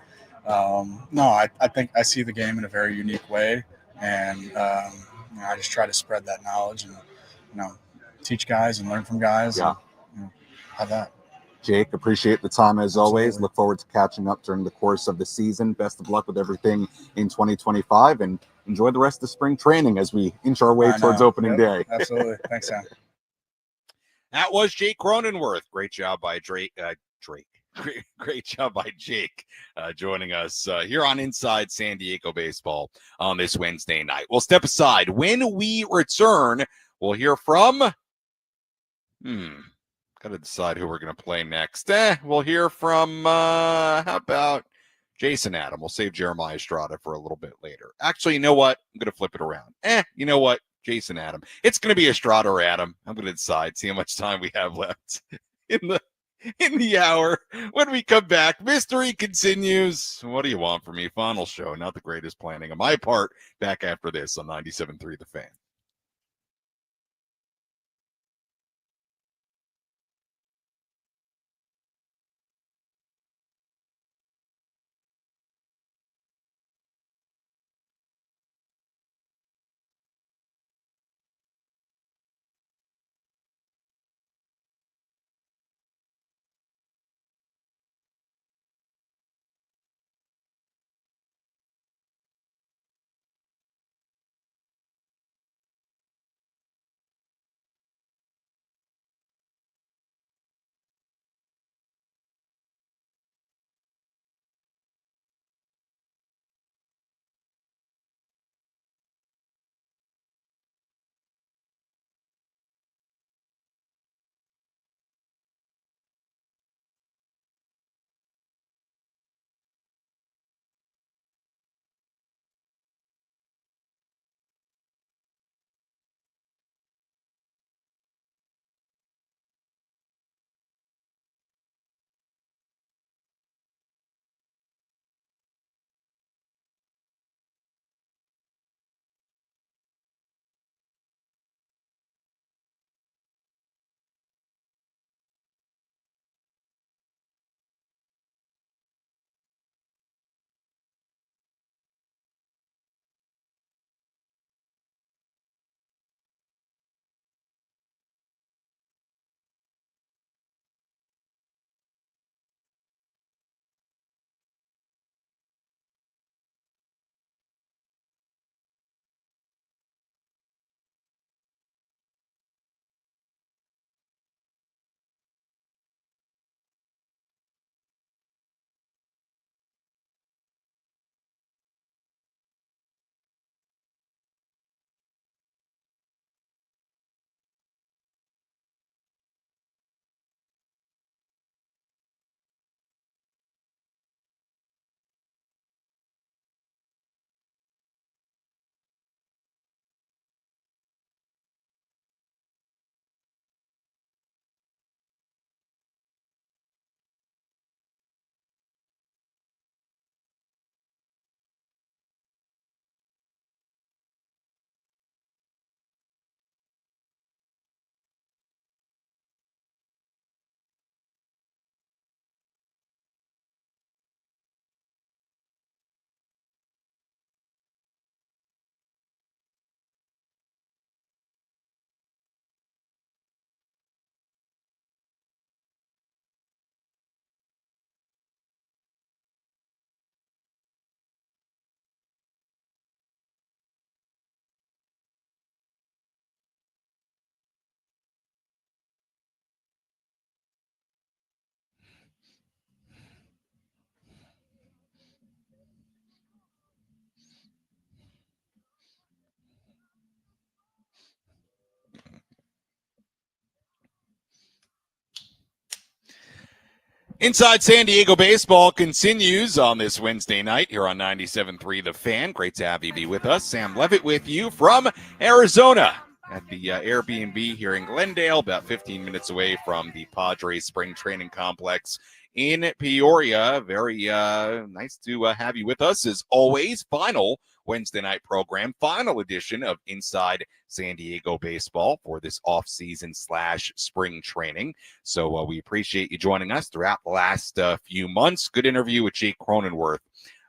No, I think I see the game in a very unique way, and I just try to spread that knowledge and teach guys and learn from guys. Yeah. And, have that. Jake, appreciate the time as always. Absolutely. Look forward to catching up during the course of the season. Best of luck with everything in 2025, and enjoy the rest of spring training as we inch our way towards opening day. Absolutely. Thanks, Sam. That was Jake Cronenworth. Great job by Drake. Great job by Jake joining us here on Inside San Diego Baseball on this Wednesday night. We'll step aside. When we return, we'll hear from... Got to decide who we're going to play next. We'll hear from, how about Jason Adam? We'll save Jeremiah Estrada for a little bit later. Actually, you know what? I'm going to flip it around. You know what? Jason Adam. It's going to be Estrada or Adam. I'm going to decide, see how much time we have left in the hour. When we come back, mystery continues. What do you want from me? Final show, not the greatest planning on my part. Back after this on 97.3 The Fan. Inside San Diego Baseball continues on this Wednesday night here on 97.3 The Fan. Great to have you be with us. Sam Levitt with you from Arizona at the Airbnb here in Glendale, about 15 minutes away from the Padres spring training complex in Peoria. Very nice to have you with us as always. Final Wednesday night program, final edition of Inside San Diego Baseball for this off-season / spring training. So we appreciate you joining us throughout the last few months. Good interview with Jake Cronenworth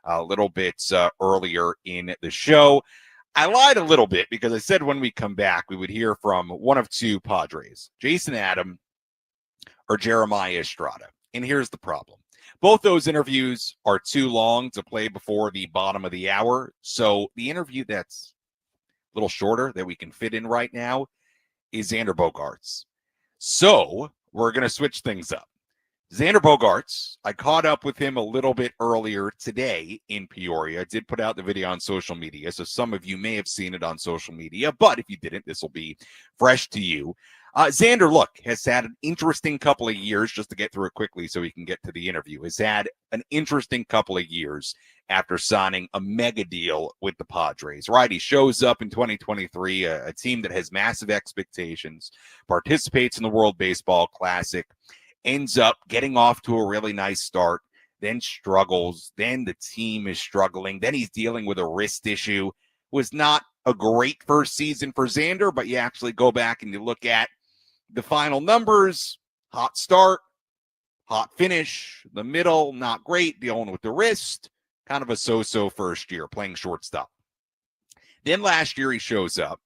a little bit earlier in the show. I lied a little bit because I said when we come back, we would hear from one of two Padres, Jason Adam or Jeremiah Estrada. And here's the problem. Both those interviews are too long to play before the bottom of the hour. So the interview that's a little shorter that we can fit in right now is Xander Bogaerts. So we're going to switch things up. Xander Bogaerts, I caught up with him a little bit earlier today in Peoria. I did put out the video on social media, so some of you may have seen it on social media, but if you didn't, this will be fresh to you. Xander, look, has had an interesting couple of years, just to get through it quickly so we can get to the interview, has had an interesting couple of years after signing a mega deal with the Padres, right? He shows up in 2023, a team that has massive expectations, participates in the World Baseball Classic, ends up getting off to a really nice start, then struggles, then the team is struggling, then he's dealing with a wrist issue. Was not a great first season for Xander, but you actually go back and you look at the final numbers, hot start, hot finish, the middle, not great, dealing with the wrist, kind of a so-so first year, playing shortstop. Then last year he shows up,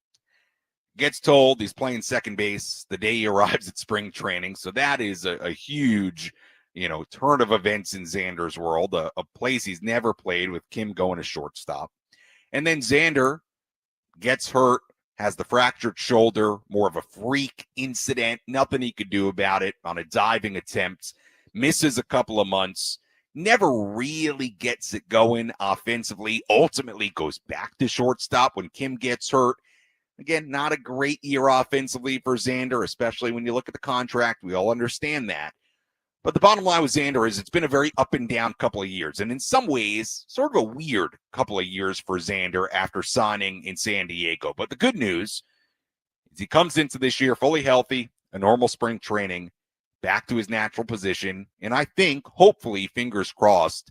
gets told he's playing second base the day he arrives at spring training. So that is a huge, turn of events in Xander's world, a place he's never played with Kim going to shortstop. And then Xander gets hurt, has the fractured shoulder, more of a freak incident, nothing he could do about it on a diving attempt, misses a couple of months, never really gets it going offensively, ultimately goes back to shortstop when Kim gets hurt. Again, not a great year offensively for Xander, especially when you look at the contract. We all understand that. But the bottom line with Xander is it's been a very up and down couple of years. And in some ways, sort of a weird couple of years for Xander after signing in San Diego. But the good news is he comes into this year fully healthy, a normal spring training, back to his natural position. And I think, hopefully, fingers crossed,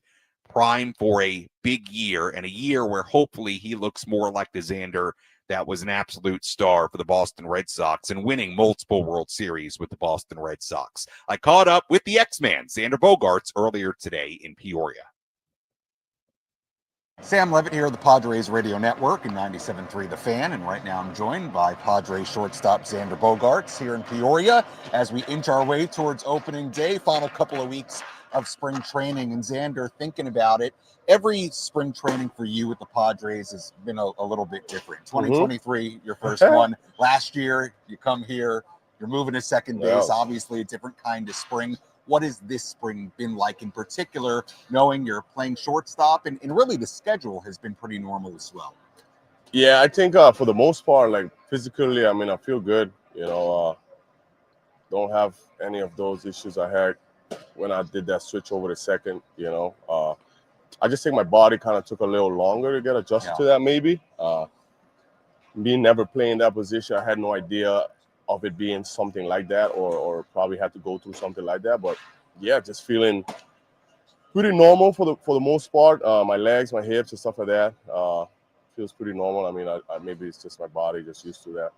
prime for a big year and a year where hopefully he looks more like the Xander that was an absolute star for the Boston Red Sox and winning multiple World Series with the Boston Red Sox. I caught up with the X-Man, Xander Bogaerts, earlier today in Peoria. Sam Levitt here, the Padres Radio Network and 97.3 The Fan, and right now I'm joined by Padres shortstop Xander Bogaerts here in Peoria as we inch our way towards opening day, final couple of weeks of spring training. And Xander, thinking about it, every spring training for you with the Padres has been a little bit different. 2023, your first one. Last year, you come here, you're moving to second base, obviously a different kind of spring. What has this spring been like in particular, knowing you're playing shortstop and really the schedule has been pretty normal as well? Yeah, I think for the most part, like physically, I mean, I feel good. Don't have any of those issues I had when I did that switch over to second. I just think my body kind of took a little longer to get adjusted to that maybe. Me never playing that position, I had no idea of it being something like that or probably had to go through something like that. But yeah, just feeling pretty normal for the most part. My legs, my hips and stuff like that feels pretty normal. I mean, I maybe it's just my body just used to that.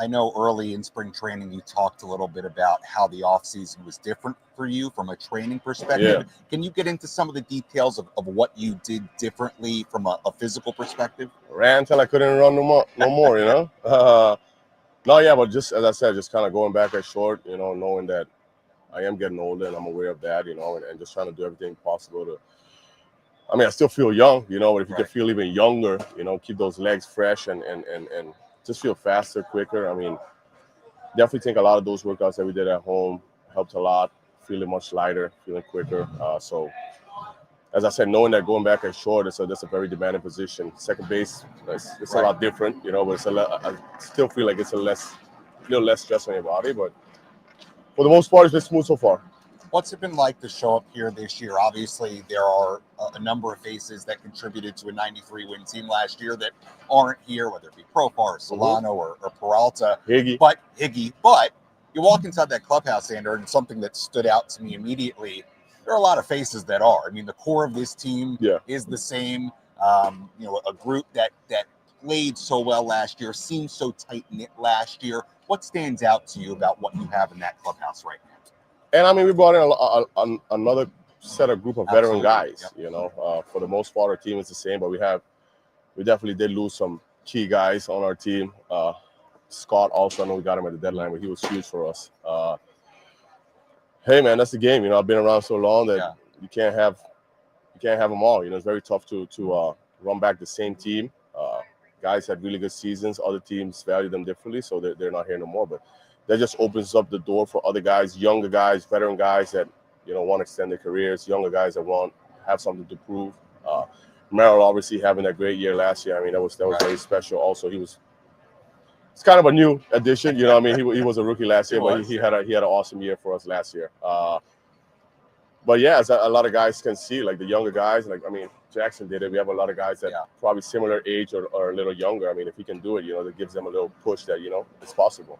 I know early in spring training, you talked a little bit about how the offseason was different for you from a training perspective. Yeah. Can you get into some of the details of what you did differently from a physical perspective? Ran until I couldn't run no more, but just as I said, just kind of going back at short, knowing that I am getting older and I'm aware of that, and just trying to do everything possible to. I mean, I still feel young, but if you can feel even younger, keep those legs fresh and just feel faster, quicker. I mean, definitely think a lot of those workouts that we did at home helped a lot, feeling much lighter, feeling quicker. So, as I said, knowing that going back at short, that's a very demanding position. Second base, it's a lot different, but I still feel like it's a little less stress on your body. But for the most part, it's been smooth so far. What's it been like to show up here this year? Obviously, there are a number of faces that contributed to a 93-win team last year that aren't here, whether it be Profar, Solano, or Peralta. Higgy. But you walk inside that clubhouse, Xander, and something that stood out to me immediately, there are a lot of faces that are. I mean, the core of this team is the same. A group that played so well last year, seemed so tight-knit last year. What stands out to you about what you have in that clubhouse right now? And I mean, we brought in another set a group of veteran guys. You know, for the most part, our team is the same, but we definitely did lose some key guys on our team. Scott also, I know we got him at the deadline, but he was huge for us. Hey man, that's the game. You know, I've been around so long that you can't have them all. You know, it's very tough to run back the same team. Guys had really good seasons. Other teams value them differently, so they're not here no more. But that just opens up the door for other guys, younger guys, veteran guys that, you know, want to extend their careers, younger guys that want have something to prove. Merrill obviously having a great year last year. I mean, that was very special. Also, it's kind of a new addition. You know what I mean? He was a rookie last year, but he had an awesome year for us last year. But yeah, as a lot of guys can see, like the younger guys, like, I mean, Jackson did it. We have a lot of guys that probably similar age or a little younger. I mean, if he can do it, you know, that gives them a little push that, you know, it's possible.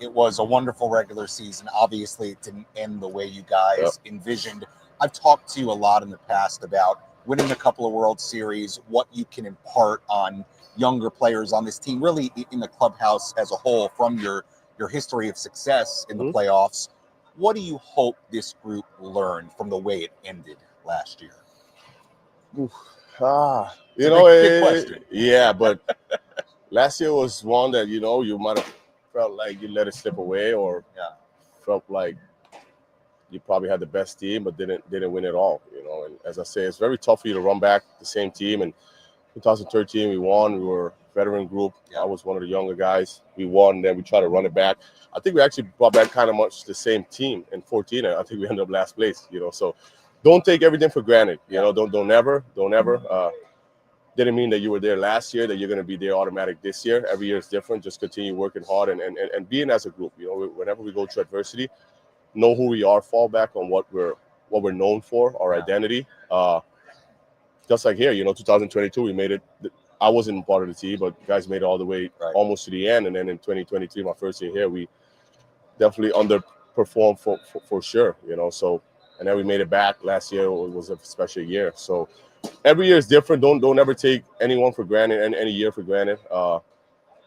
It was a wonderful regular season. Obviously, it didn't end the way you guys envisioned. I've talked to you a lot in the past about winning a couple of World Series, what you can impart on younger players on this team, really in the clubhouse as a whole, from your history of success in the playoffs. What do you hope this group learned from the way it ended last year? You know, yeah, but last year was one that, you know, you might have felt like you let it slip away, or felt like you probably had the best team but didn't win it all, you know. And as I say, it's very tough for you to run back the same team. And 2013 we won. We were a veteran group. I was one of the younger guys. We won, and then we tried to run it back. I think we actually brought back kind of much the same team in 14, and I think we ended up last place, you know. So don't take everything for granted, you know. Don't ever didn't mean that you were there last year that you're going to be there automatic this year. Every year is different. Just continue working hard and being as a group, you know. Whenever we go through adversity, know who we are, fall back on what we're known for, our identity. Just like here, you know, 2022, we made it. I wasn't part of the team, but guys made it all the way almost to the end. And then in 2023, my first year here, we definitely underperformed for sure, you know. So, and then we made it back last year. It was a special year. So every year is different. Don't ever take anyone for granted and any year for granted.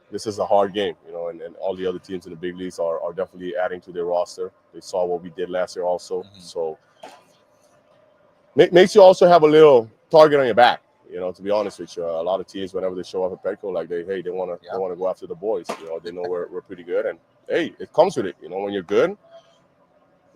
This is a hard game, you know, and all the other teams in the big leagues are definitely adding to their roster. They saw what we did last year also. So makes you also have a little target on your back, you know, to be honest with you. A lot of teams, whenever they show up at Petco, like they want to go after the boys, you know. They know we're pretty good, and hey, it comes with it, you know. When you're good,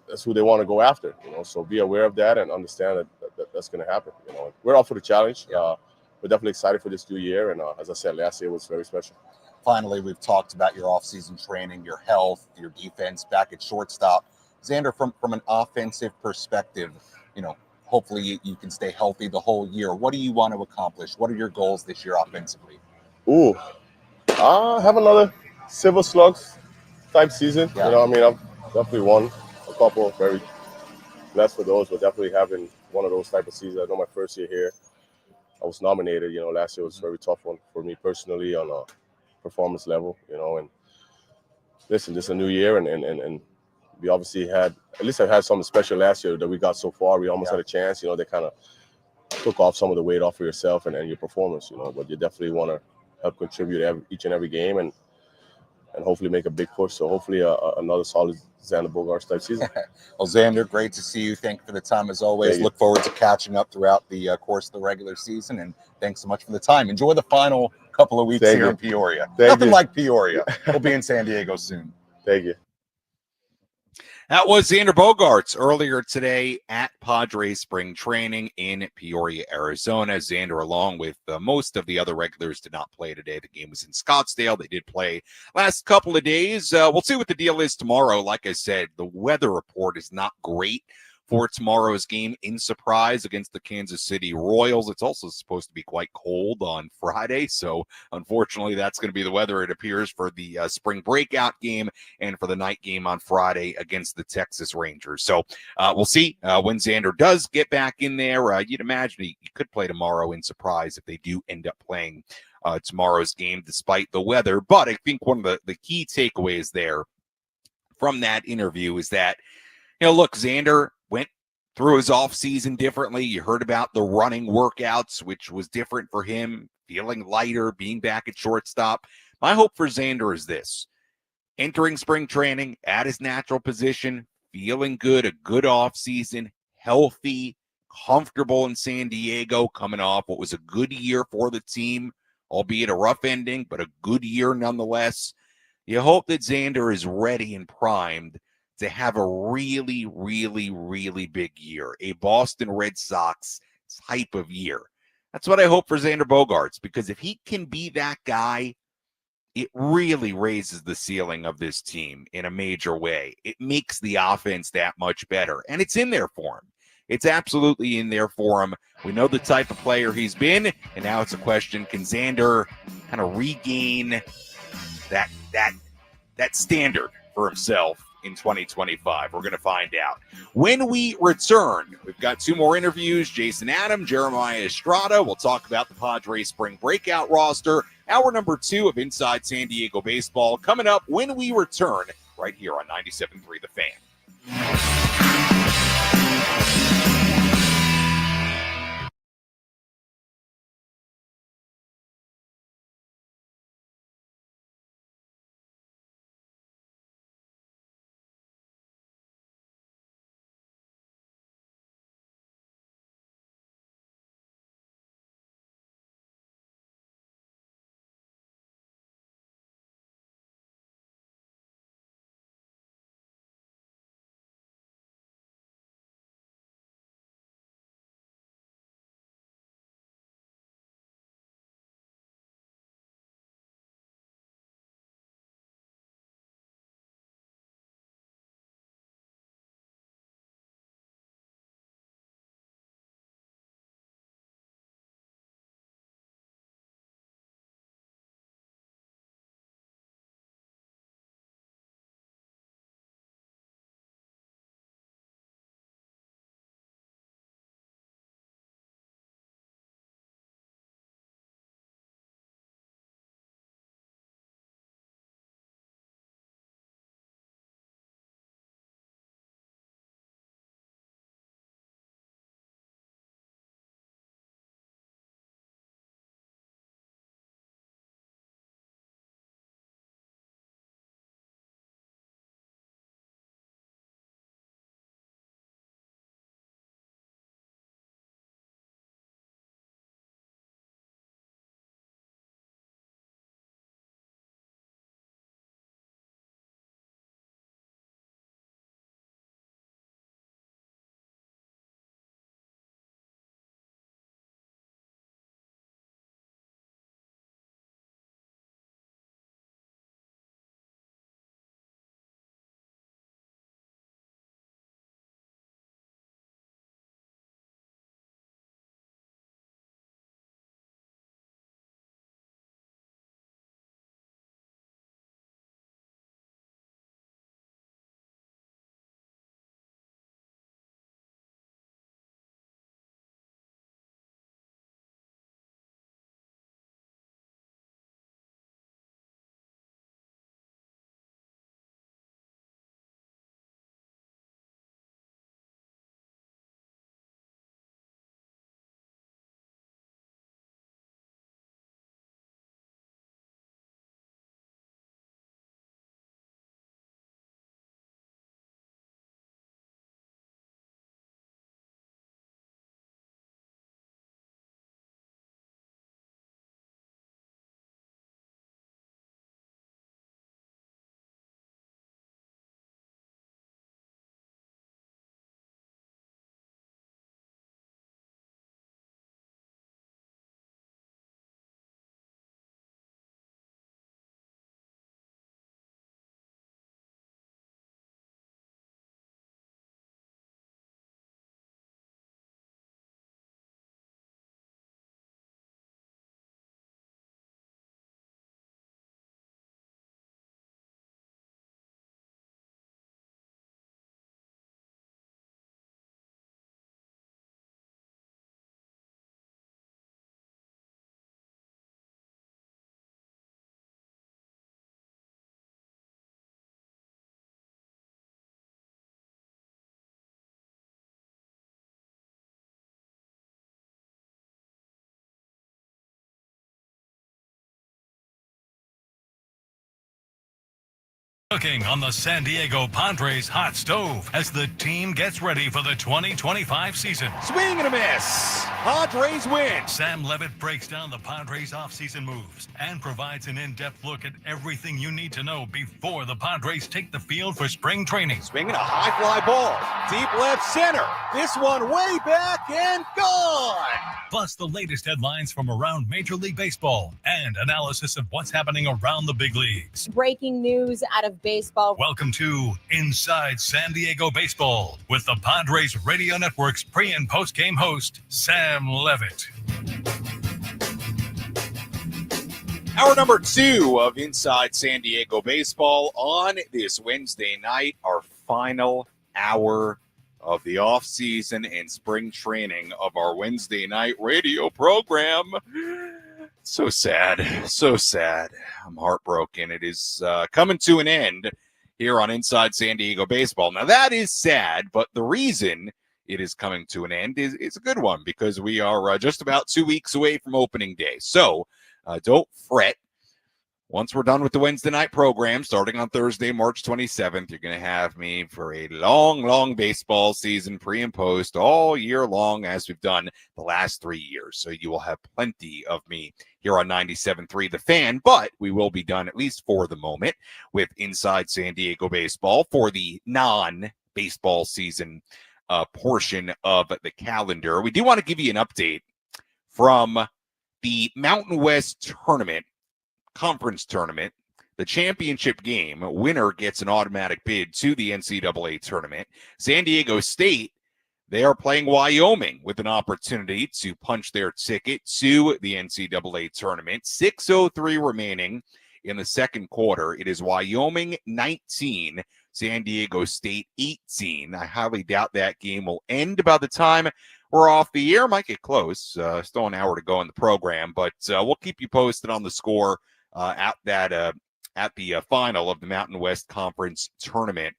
that's who they want to go after, you know. So be aware of that and understand that that's going to happen, you know. We're up for the challenge. We're definitely excited for this new year, and as I said, last year was very special. Finally, we've talked about your off-season training, your health, your defense back at shortstop. Xander, from an offensive perspective, you know, hopefully you can stay healthy the whole year. What do you want to accomplish? What are your goals this year offensively? Have another Silver Slugs type season. You know, I mean, I've definitely won a couple. Very blessed for those, but definitely having one of those type of seasons. I know my first year here, I was nominated. You know, last year was a very tough one for me personally on a performance level. You know, and listen, this is a new year, and we obviously had, at least I had something special last year that we got so far. We almost had a chance. You know, they kind of took off some of the weight off of yourself and your performance. You know, but you definitely want to help contribute each and every game and hopefully make a big push. So hopefully another solid Xander Bogaerts type season. Well, Xander, great to see you. Thank you for the time as always. Look forward to catching up throughout the course of the regular season, and thanks so much for the time. Enjoy the final couple of weeks here in Peoria. Nothing like Peoria. We'll be in San Diego soon. Thank you. That was Xander Bogaerts earlier today at Padres spring training in Peoria, Arizona. Xander, along with most of the other regulars, did not play today. The game was in Scottsdale. They did play last couple of days. We'll see what the deal is tomorrow. Like I said, the weather report is not great for tomorrow's game in Surprise against the Kansas City Royals. It's also supposed to be quite cold on Friday, so unfortunately that's going to be the weather, it appears, for the spring breakout game and for the night game on Friday against the Texas Rangers. So we'll see when Xander does get back in there. You'd imagine he could play tomorrow in Surprise if they do end up playing tomorrow's game despite the weather. But I think one of the key takeaways there from that interview is that, you know, look, Xander went through his offseason differently. You heard about the running workouts, which was different for him, feeling lighter, being back at shortstop. My hope for Xander is this: entering spring training at his natural position, feeling good, a good offseason, healthy, comfortable in San Diego, coming off what was a good year for the team, albeit a rough ending, but a good year nonetheless. You hope that Xander is ready and primed to have a really, really, really big year, a Boston Red Sox type of year. That's what I hope for Xander Bogaerts, because if he can be that guy, it really raises the ceiling of this team in a major way. It makes the offense that much better, and it's in there for him. It's absolutely in there for him. We know the type of player he's been, and now it's a question, can Xander kind of regain that standard for himself in 2025? We're going to find out. When we return, we've got 2 more interviews. Jason Adam, Jeremiah Estrada. We'll talk about the Padres spring breakout roster. Hour number 2 of Inside San Diego Baseball coming up when we return right here on 97.3 The Fan. Cooking on the San Diego Padres hot stove as the team gets ready for the 2025 season. Swing and a miss. Padres win. Sam Levitt breaks down the Padres offseason moves and provides an in-depth look at everything you need to know before the Padres take the field for spring training. Swinging a high fly ball. Deep left center. This one way back and gone. Plus the latest headlines from around Major League Baseball and analysis of what's happening around the big leagues. Breaking news out of baseball. Welcome to Inside San Diego Baseball with the Padres Radio Network's pre- and post-game host, Sam Levitt. Hour number 2 of Inside San Diego Baseball on this Wednesday night, our final hour of the off-season and spring training of our Wednesday night radio program. So sad, so sad. I'm heartbroken. It is coming to an end here on Inside San Diego Baseball. Now, that is sad, but the reason it is coming to an end is a good one because we are just about 2 weeks away from opening day. So don't fret. Once we're done with the Wednesday night program, starting on Thursday, March 27th, you're going to have me for a long, long baseball season, pre and post, all year long, as we've done the last 3 years. So you will have plenty of me here on 97.3 The Fan, but we will be done, at least for the moment, with Inside San Diego Baseball for the non-baseball season portion of the calendar. We do want to give you an update from the Mountain West tournament, conference tournament, the championship game. Winner gets an automatic bid to the NCAA tournament. San Diego State, they are playing Wyoming with an opportunity to punch their ticket to the NCAA tournament. 6:03 remaining in the second quarter. It is Wyoming 19, San Diego State 18. I highly doubt that game will end by the time we're off the air. Might get close. Still an hour to go in the program, but we'll keep you posted on the score at the final of the Mountain West Conference tournament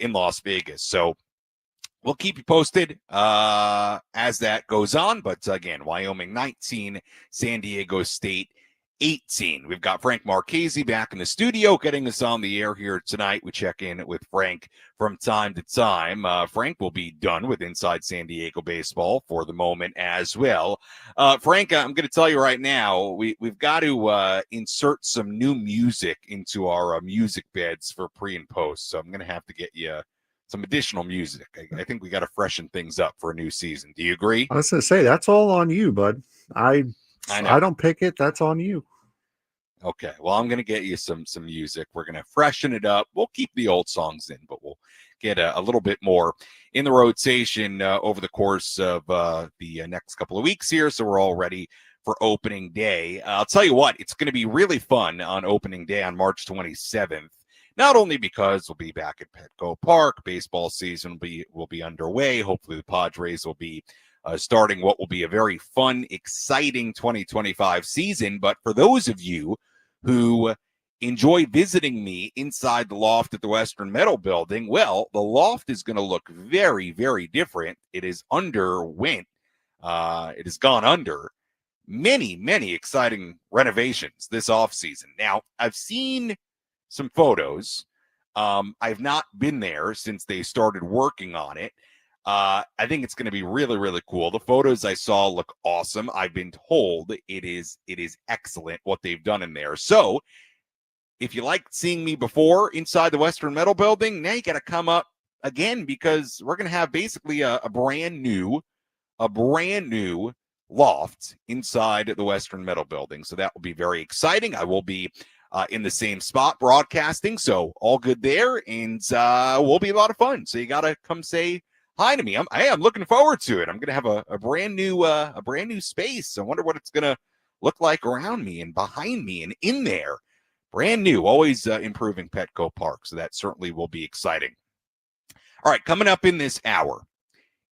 in Las Vegas. So we'll keep you posted as that goes on. But again, Wyoming 19, San Diego State 18. We've got Frank Marchese back in the studio getting us on the air here tonight. We check in with Frank from time to time. Frank will be done with Inside San Diego Baseball for the moment as well. Frank, I'm going to tell you right now, we've got to insert some new music into our music beds for pre and post. So I'm going to have to get you some additional music. I think we got to freshen things up for a new season. Do you agree? I was going to say, that's all on you, bud. I don't pick it. That's on you. Okay, well, I'm going to get you some music. We're going to freshen it up. We'll keep the old songs in, but we'll get a little bit more in the rotation over the course of the next couple of weeks here, so we're all ready for opening day. I'll tell you what, it's going to be really fun on opening day on March 27th, not only because we'll be back at Petco Park, baseball season will be underway. Hopefully the Padres will be starting what will be a very fun, exciting 2025 season, but for those of you who enjoy visiting me inside the loft at the Western Metal Building, well, the loft is going to look very, very different. It is underwent. It has gone under many, many exciting renovations this offseason. Now, I've seen some photos. I've not been there since they started working on it. I think it's going to be really, really cool. The photos I saw look awesome. I've been told it is excellent what they've done in there. So if you liked seeing me before inside the Western Metal Building, now you got to come up again because we're going to have basically a brand new loft inside the Western Metal Building. So that will be very exciting. I will be in the same spot broadcasting. So all good there. And will be a lot of fun. So you got to come say hi to me. I'm looking forward to it. I'm going to have a brand new space. I wonder what it's going to look like around me and behind me and in there. Brand new, always improving Petco Park. So that certainly will be exciting. All right, coming up in this hour.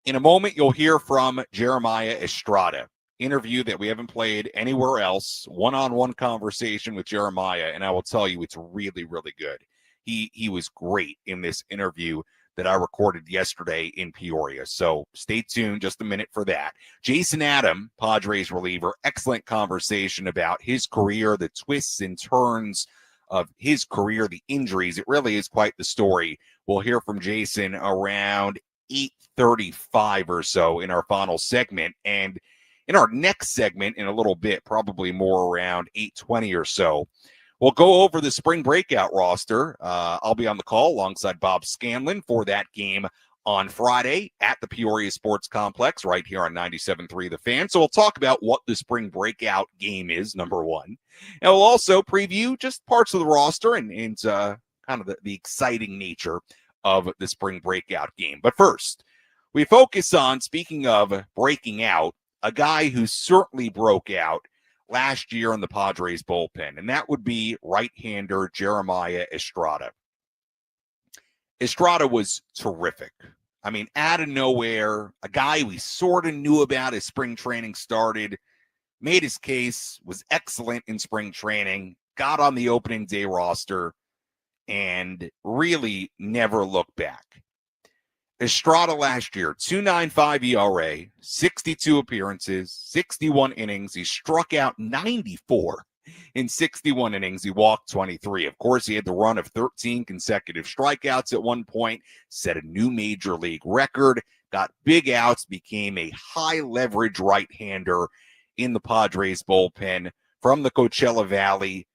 In a moment, you'll hear from Jeremiah Estrada. Interview that we haven't played anywhere else. One-on-one conversation with Jeremiah. And I will tell you, it's really, really good. He was great in this interview that I recorded yesterday in Peoria. So stay tuned just a minute for that. Jason Adam, Padres reliever, excellent conversation about his career, the twists and turns of his career, the injuries. It really is quite the story. We'll hear from Jason around 8:35 or so in our final segment. And in our next segment in a little bit, probably more around 8:20 or so, we'll go over the spring breakout roster. I'll be on the call alongside Bob Scanlon for that game on Friday at the Peoria Sports Complex right here on 97.3 The Fan. So we'll talk about what the spring breakout game is, number one. And we'll also preview just parts of the roster and kind of the exciting nature of the spring breakout game. But first, we focus on, speaking of breaking out, a guy who certainly broke out last year in the Padres bullpen, and that would be right-hander Jeremiah Estrada. Estrada was terrific. I mean, out of nowhere, a guy we sort of knew about as spring training started, made his case, was excellent in spring training, got on the opening day roster, and really never looked back. Estrada last year, 2.95 ERA, 62 appearances, 61 innings. He struck out 94 in 61 innings. He walked 23. Of course, he had the run of 13 consecutive strikeouts at one point, set a new major league record, got big outs, became a high leverage right-hander in the Padres bullpen from the Coachella Valley.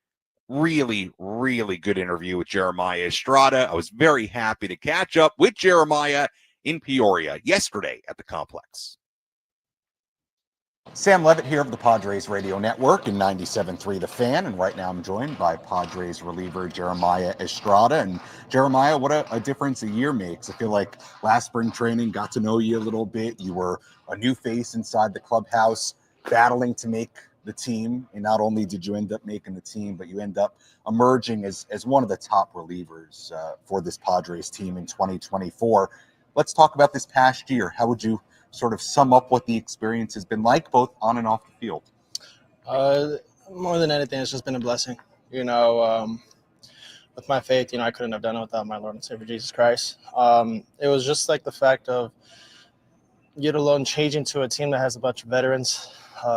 Really, really good interview with Jeremiah Estrada. I was very happy to catch up with Jeremiah in Peoria yesterday at the complex. Sam Levitt here of the Padres Radio Network and 97.3 The Fan, and right now I'm joined by Padres reliever Jeremiah Estrada. And Jeremiah, what a difference a year makes. I feel like last spring training got to know you a little bit. You were a new face inside the clubhouse, battling to make the team, and not only did you end up making the team, but you end up emerging as one of the top relievers for this Padres team in 2024. Let's talk about this past year. How would you sort of sum up what the experience has been like, both on and off the field? More than anything, it's just been a blessing. With my faith, I couldn't have done it without my Lord and Savior Jesus Christ. It was just like the fact of yet alone changing to a team that has a bunch of veterans,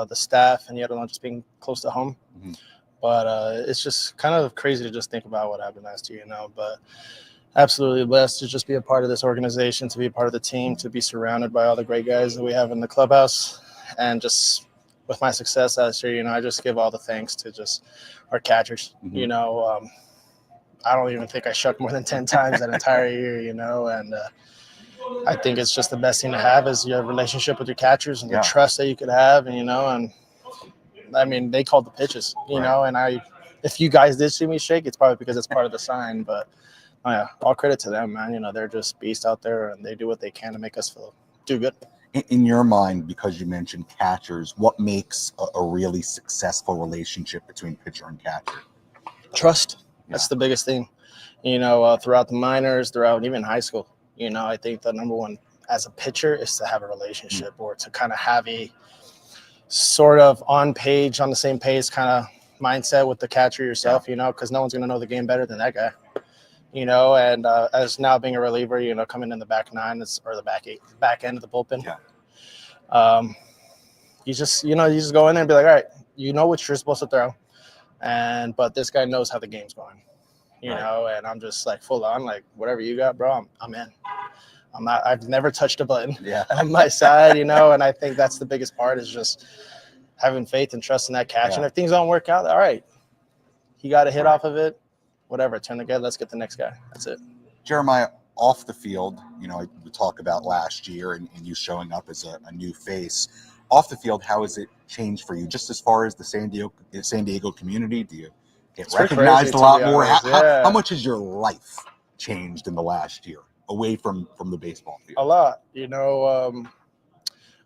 the staff, and yet alone just being close to home. Mm-hmm. But it's just kind of crazy to just think about what happened last year, but absolutely blessed to just be a part of this organization, to be a part of the team, to be surrounded by all the great guys that we have in the clubhouse. And just with my success last year, I just give all the thanks to just our catchers. Mm-hmm. I don't even think I shucked more than 10 times that entire year, and I think it's just the best thing to have is your relationship with your catchers and the trust that you could have. And I mean, they called the pitches, and if you guys did see me shake, it's probably because it's part of the sign, but all credit to them, man. They're just beasts out there, and they do what they can to make us do good. In your mind, because you mentioned catchers, what makes a really successful relationship between pitcher and catcher? Trust. That's the biggest thing. Throughout the minors, throughout even high school. I think the number one as a pitcher is to have a relationship or to kind of have a sort of on the same page kind of mindset with the catcher yourself, because no one's going to know the game better than that guy. And as now being a reliever, coming in the back nine or the back end of the bullpen. You just go in there and be like, all right, what you're supposed to throw. But this guy knows how the game's going, and I'm just like full on, like whatever you got, bro, I'm in. I've never touched a button on my side, and I think that's the biggest part is just having faith and trust in that catch. And if things don't work out, all right, he got a hit off of it. Whatever, turn the guy, let's get the next guy. That's it. Jeremiah, off the field, we talk about last year and you showing up as a new face. Off the field, how has it changed for you? Just as far as the San Diego community, do you get recognized a lot more? How much has your life changed in the last year away from the baseball field? A lot.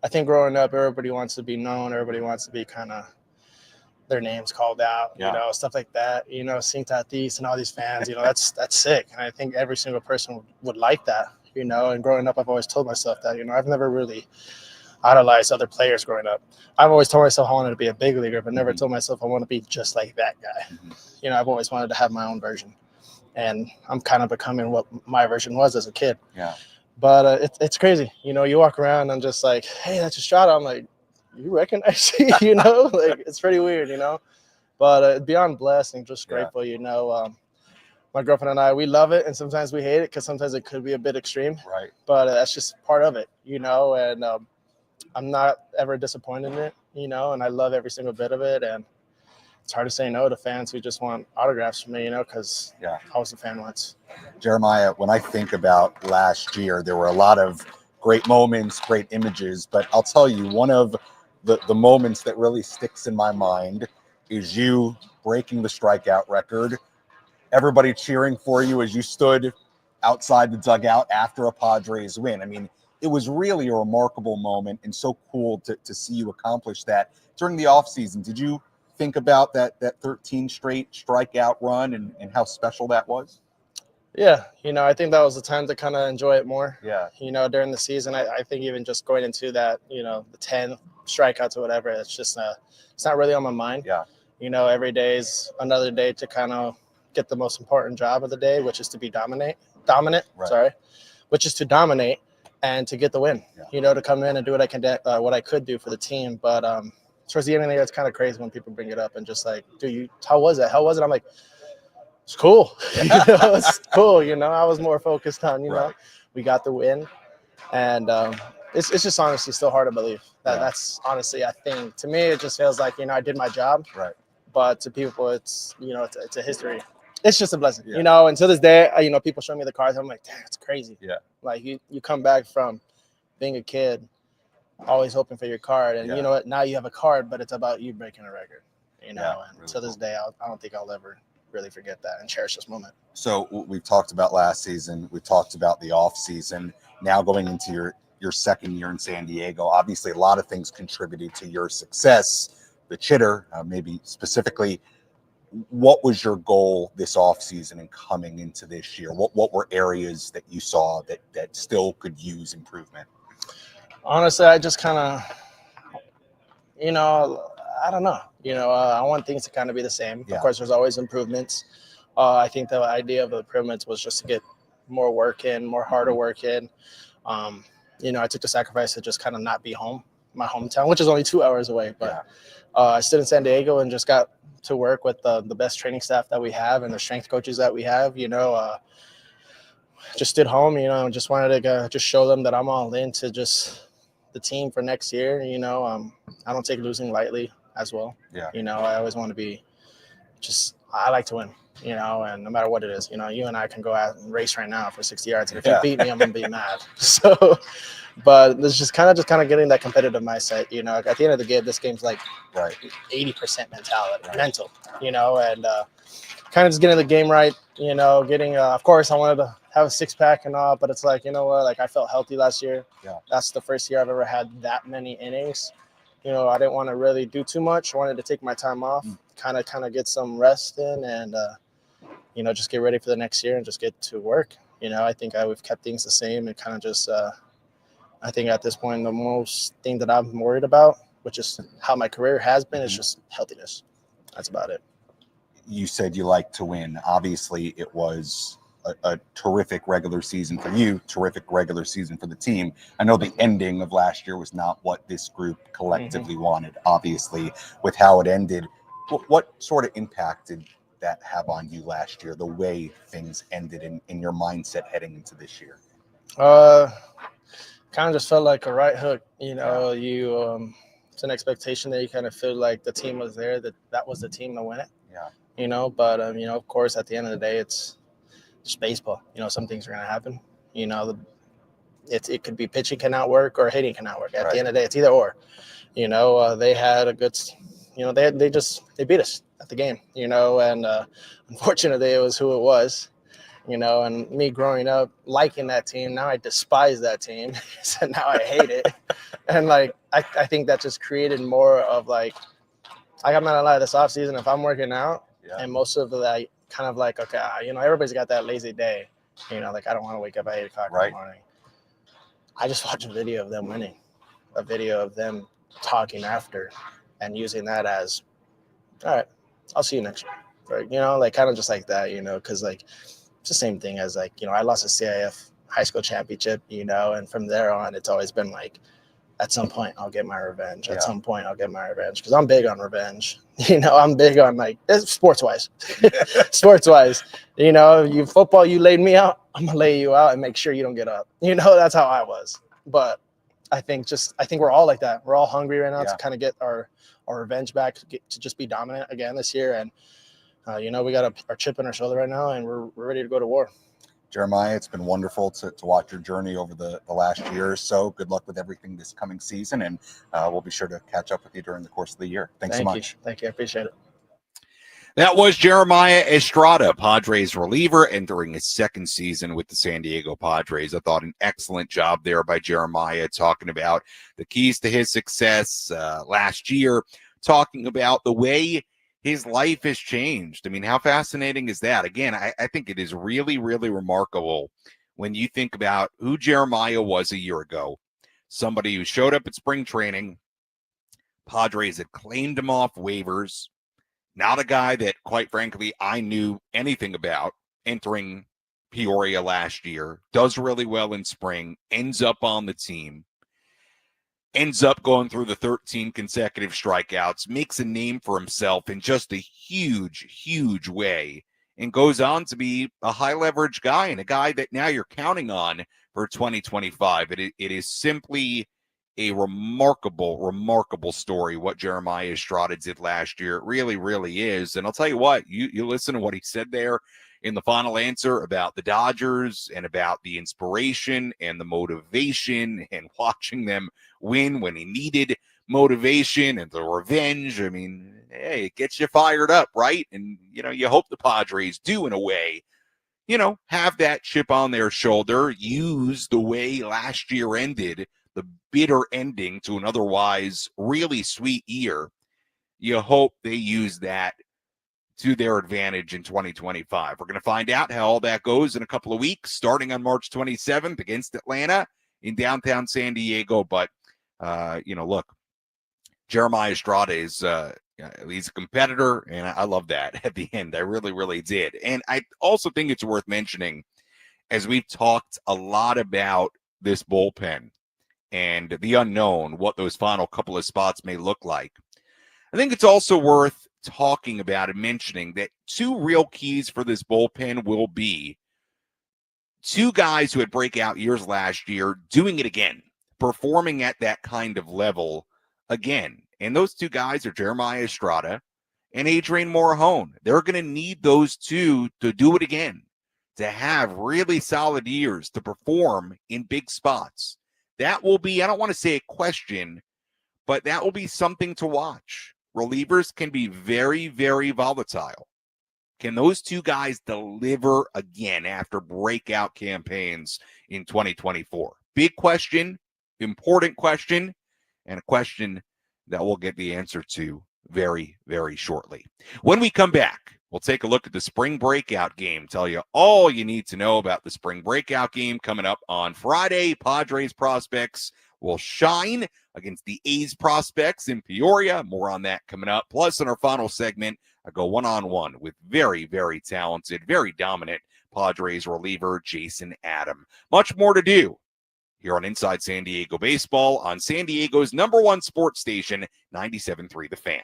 I think growing up, everybody wants to be known. Everybody wants to be kind of their names called out, stuff like that, Seeing Tatis and all these fans, that's sick. And I think every single person would like that, and growing up, I've always told myself that, I've never really idolized other players growing up. I've always told myself I wanted to be a big leaguer, but never told myself I want to be just like that guy. I've always wanted to have my own version, and I'm kind of becoming what my version was as a kid. But it's crazy. You walk around and I'm just like, hey, that's Estrada. I'm like, you recognize me, like it's pretty weird, But beyond blessed and just Yeah. grateful, my girlfriend and I, we love it, and sometimes we hate it because sometimes it could be a bit extreme. Right. But that's just part of it, and I'm not ever disappointed in it, and I love every single bit of it. And it's hard to say no to fans who just want autographs from me, because I was a fan once. Jeremiah, when I think about last year, there were a lot of great moments, great images, but I'll tell you, one of the moments that really sticks in my mind is you breaking the strikeout record. Everybody cheering for you as you stood outside the dugout after a Padres win. I mean, it was really a remarkable moment and so cool to see you accomplish that during the offseason. Did you think about that 13 straight strikeout run and how special that was? Yeah, I think that was the time to kind of enjoy it more. Yeah. During the season, I think even just going into that, the 10 strikeouts or whatever, it's just it's not really on my mind. Yeah. Every day is another day to kind of get the most important job of the day, which is to be dominant, Right. which is to dominate and to get the win. Yeah. To come in and do what I could do for the team. But towards the end of the year, it's kind of crazy when people bring it up and just like, how was it? I'm like, it's cool. It's cool. I was more focused on, Right. we got the win. And it's just honestly still hard to believe that that's honestly, I think to me, it just feels like, I did my job. Right. But to people, it's, it's a history. It's just a blessing, Yeah. and to this day, people show me the cards. I'm like, damn, it's crazy. Yeah. Like you come back from being a kid, always hoping for your card. And you know what? Now you have a card, but it's about you breaking a record, and really to this day, I don't think I'll ever really forget that and cherish this moment. So we've talked about last season. We've talked about the off season. Now going into your second year in San Diego, obviously a lot of things contributed to your success. The chitter, maybe specifically, what was your goal this offseason and coming into this year? What were areas that you saw that still could use improvement? Honestly, I just kind of, I don't know. I want things to kind of be the same. Yeah. Of course, there's always improvements. I think the idea of the improvements was just to get more work in, more harder work in. I took the sacrifice to just kind of not be home, my hometown, which is only 2 hours away. But I stood in San Diego and just got to work with the best training staff that we have and the strength coaches that we have. Just stood home, and just wanted to just show them that I'm all into just the team for next year. I don't take losing lightly as well. Yeah. I always want to be I like to win, and no matter what it is, you and I can go out and race right now for 60 yards. And if you beat me, I'm going to be mad. So, but it's just kind of getting that competitive mindset, at the end of the game, this game's like 80% mental, and kind of just getting the game right, getting, of course I wanted to have a six pack and all, but it's like, like I felt healthy last year. Yeah. That's the first year I've ever had that many innings. I didn't want to really do too much. I wanted to take my time off, kind of get some rest in and, just get ready for the next year and just get to work. I think we've kept things the same and kind of just, I think at this point, the most thing that I'm worried about, which is how my career has been, is just healthiness. That's about it. You said you like to win. Obviously, it was a terrific regular season for you, terrific regular season for the team. I know the ending of last year was not what this group collectively wanted, obviously, with how it ended. What sort of impact did that have on you last year, the way things ended in your mindset heading into this year? Kind of just felt like a right hook. It's an expectation that you kind of feel like the team was there, that was the team to win it. Yeah. But of course, at the end of the day, it's just baseball. Some things are going to happen. It could be pitching cannot work or hitting cannot work. At the end of the day, it's either or. They had a good, they beat us at the game. And unfortunately, it was who it was. And me growing up liking that team, now I despise that team. So now I hate it. And like I think that just created more of like, I'm not gonna lie, this offseason, if I'm working out and most of the kind of like, okay, everybody's got that lazy day, like I don't want to wake up at 8 o'clock in the morning. I just watch a video of them winning, a video of them talking after and using that as, all right, I'll see you next year. Right? Like kind of just like that, because like it's the same thing as like, I lost a CIF high school championship, and from there on, it's always been like, at some point I'll get my revenge. Yeah. At some point I'll get my revenge, because I'm big on revenge. I'm big on, like, sports wise. You football, you laid me out, I'm gonna lay you out and make sure you don't get up. That's how I was. But I think we're all like that. We're all hungry right now to kind of get our revenge back, to just be dominant again this year. And we got our chip in our shoulder right now, and we're ready to go to war. Jeremiah, it's been wonderful to watch your journey over the last year or so. Good luck with everything this coming season, and we'll be sure to catch up with you during the course of the year. Thanks so much. Thank you. I appreciate it. That was Jeremiah Estrada, Padres reliever, entering his second season with the San Diego Padres. I thought an excellent job there by Jeremiah, talking about the keys to his success last year, talking about the way his life has changed. I mean, how fascinating is that? Again, I think it is really, really remarkable when you think about who Jeremiah was a year ago, somebody who showed up at spring training. Padres had claimed him off waivers. Not a guy that, quite frankly, I knew anything about entering Peoria last year. Does really well in spring, ends up on the team, ends up going through the 13 consecutive strikeouts, makes a name for himself in just a huge, huge way, and goes on to be a high leverage guy, and a guy that now you're counting on for 2025. It is simply a remarkable, remarkable story what Jeremiah Estrada did last year. It really, really is. And I'll tell you what, you listen to what he said there in the final answer about the Dodgers and about the inspiration and the motivation and watching them win when he needed motivation and the revenge. I mean, hey, it gets you fired up, right? And, you hope the Padres do, in a way, have that chip on their shoulder, use the way last year ended, the bitter ending to an otherwise really sweet year. You hope they use that to their advantage in 2025. We're going to find out how all that goes in a couple of weeks, starting on March 27th against Atlanta in downtown San Diego. But, look, Jeremiah Estrada is he's a competitor, and I love that at the end. I really, really did. And I also think it's worth mentioning, as we've talked a lot about this bullpen and the unknown, what those final couple of spots may look like, I think it's also worth talking about and mentioning that two real keys for this bullpen will be two guys who had breakout years last year doing it again, performing at that kind of level again. And those two guys are Jeremiah Estrada and Adrian Morejon. They're going to need those two to do it again, to have really solid years, to perform in big spots. That will be, I don't want to say a question, but that will be something to watch. Relievers can be very, very volatile. Can those two guys deliver again after breakout campaigns in 2024? Big question, important question, and a question that we'll get the answer to very, very shortly. When we come back, we'll take a look at the spring breakout game, tell you all you need to know about the spring breakout game coming up on Friday. Padres prospects will shine against the A's prospects in Peoria. More on that coming up. Plus, in our final segment, I go one-on-one with very, very talented, very dominant Padres reliever Jason Adam. Much more to do here on Inside San Diego Baseball on San Diego's #1 sports station, 97.3 The Fan.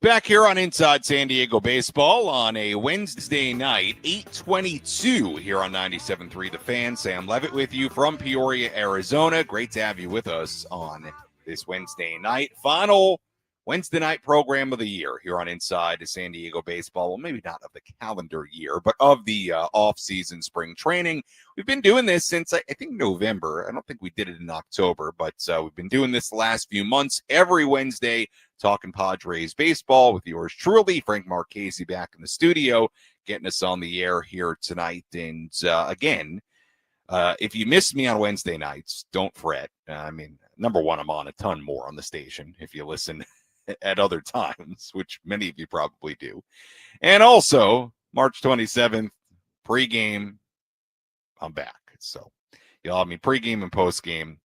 Back here on Inside San Diego Baseball on a Wednesday night, 8:22 here on 97.3 The Fan. Sam Levitt with you from Peoria, Arizona. Great to have you with us on this Wednesday night. Final Wednesday night program of the year here on Inside San Diego Baseball. Well, maybe not of the calendar year, but of the off-season spring training. We've been doing this since, I think, November. I don't think we did it in October, but we've been doing this the last few months every Wednesday, talking Padres baseball with yours truly, Frank Marchese, back in the studio, getting us on the air here tonight. And again, if you miss me on Wednesday nights, don't fret. I mean, number one, I'm on a ton more on the station if you listen at other times, which many of you probably do. And also, March 27th, pregame, I'm back. So you'll have me pregame and postgame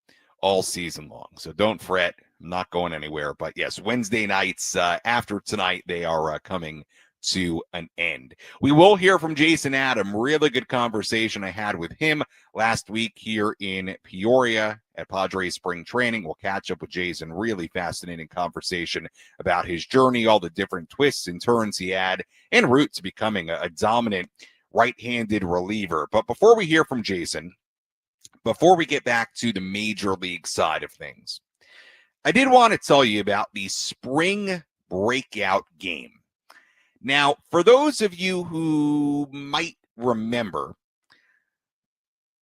all season long. So don't fret. I'm not going anywhere. But yes, Wednesday nights after tonight, they are coming to an end. We will hear from Jason Adam. Really good conversation I had with him last week here in Peoria at Padres spring training. We'll catch up with Jason. Really fascinating conversation about his journey, all the different twists and turns he had, en route to becoming a dominant right-handed reliever. But before we hear from Jason, before we get back to the major league side of things, I did want to tell you about the spring breakout game. Now, for those of you who might remember,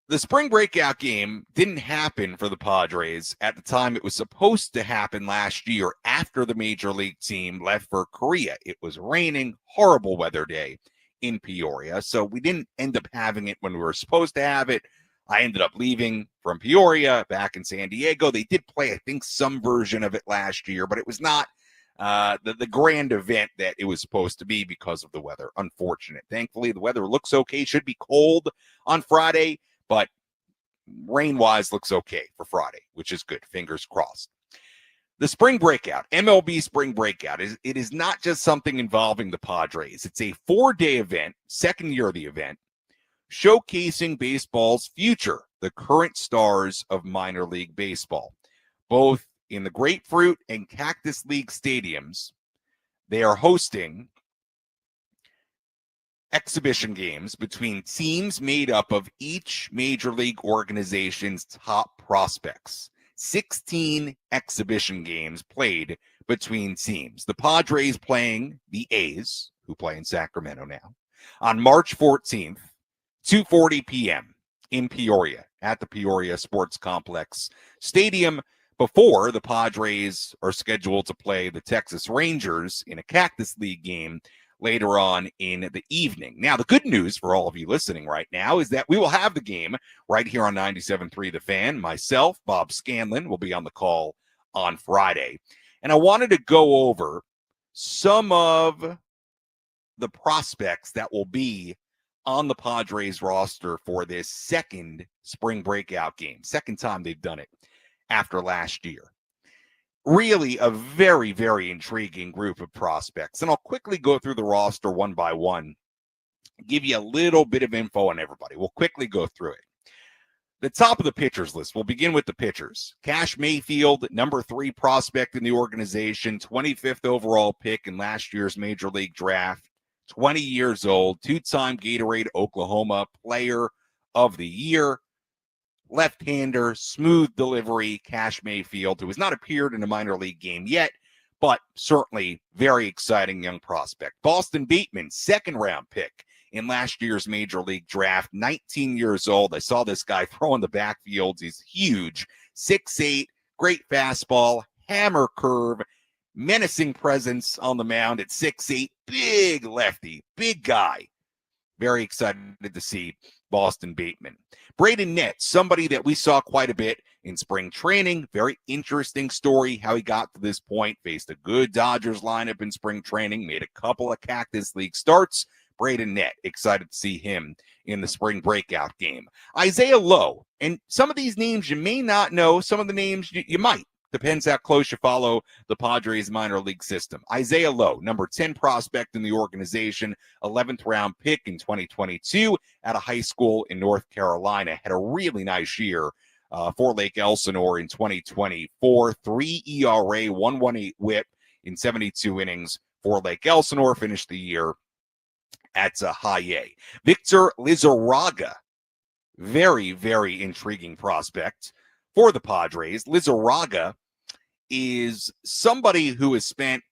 the spring breakout game didn't happen for the Padres at the time it was supposed to happen last year after the major league team left for Korea. It was raining, horrible weather day in Peoria, so we didn't end up having it when we were supposed to have it. I ended up leaving from Peoria back in San Diego. They did play, I think, some version of it last year, but it was not the grand event that it was supposed to be because of the weather. Unfortunate. Thankfully, the weather looks okay. Should be cold on Friday, but rain-wise looks okay for Friday, which is good. Fingers crossed. The spring breakout, MLB spring breakout, it is not just something involving the Padres. It's a 4-day event, second year of the event, showcasing baseball's future, the current stars of minor league baseball, both in the Grapefruit and Cactus League stadiums. They are hosting exhibition games between teams made up of each major league organization's top prospects. 16 exhibition games played between teams. The Padres playing the A's, who play in Sacramento now, on March 14th, 2:40 p.m. in Peoria at the Peoria Sports Complex Stadium, before the Padres are scheduled to play the Texas Rangers in a Cactus League game later on in the evening. Now, the good news for all of you listening right now is that we will have the game right here on 97.3 The Fan. Myself, Bob Scanlon, will be on the call on Friday. And I wanted to go over some of the prospects that will be on the Padres roster for this second spring breakout game. Second time they've done it after last year. Really a very, very intriguing group of prospects. And I'll quickly go through the roster one by one, give you a little bit of info on everybody. We'll quickly go through it. The top of the pitchers list, we'll begin with the pitchers. Cash Mayfield, number 3 prospect in the organization, 25th overall pick in last year's Major League Draft, 20 years old, 2-time Gatorade Oklahoma Player of the Year. Left-hander, smooth delivery, Cash Mayfield, who has not appeared in a minor league game yet, but certainly very exciting young prospect. Boston Bateman, 2nd-round pick in last year's Major League Draft, 19 years old. I saw this guy throw in the backfield. He's huge, 6'8", great fastball, hammer curve, menacing presence on the mound at 6'8", big lefty, big guy. Very excited to see Boston Bateman. Braden Nett, somebody that we saw quite a bit in spring training. Very interesting story how he got to this point. Faced a good Dodgers lineup in spring training. Made a couple of Cactus League starts. Braden Nett, excited to see him in the spring breakout game. Isaiah Lowe, and some of these names you may not know. Some of the names you might. Depends how close you follow the Padres minor league system. Isaiah Lowe, number 10 prospect in the organization, 11th round pick in 2022 at a high school in North Carolina. Had a really nice year for Lake Elsinore in 2024. 3 ERA, 1.18 whip in 72 innings for Lake Elsinore, finished the year at high A. Victor Lizarraga, very, very intriguing prospect for the Padres. Lizarraga is somebody who has spent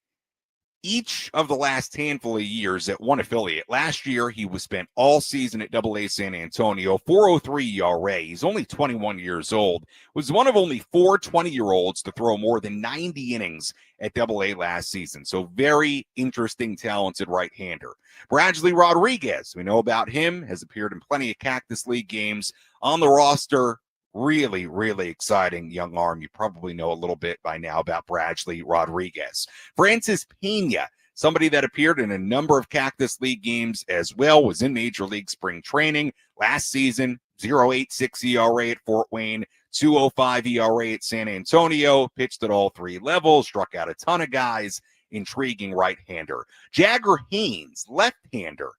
each of the last handful of years at one affiliate. Last year, he was spent all season at AA San Antonio, 4.03 ERA. He's only 21 years old. Was one of only 4 20-year-olds to throw more than 90 innings at AA last season. So very interesting, talented right-hander. Bradley Rodriguez, we know about him, has appeared in plenty of Cactus League games on the roster. Really, really exciting young arm. You probably know a little bit by now about Bradley Rodriguez. Francis Pena, somebody that appeared in a number of Cactus League games as well, was in Major League Spring Training last season, 0.86 ERA at Fort Wayne, 2.05 ERA at San Antonio, pitched at all 3 levels, struck out a ton of guys, intriguing right-hander. Jagger Haynes, left-hander.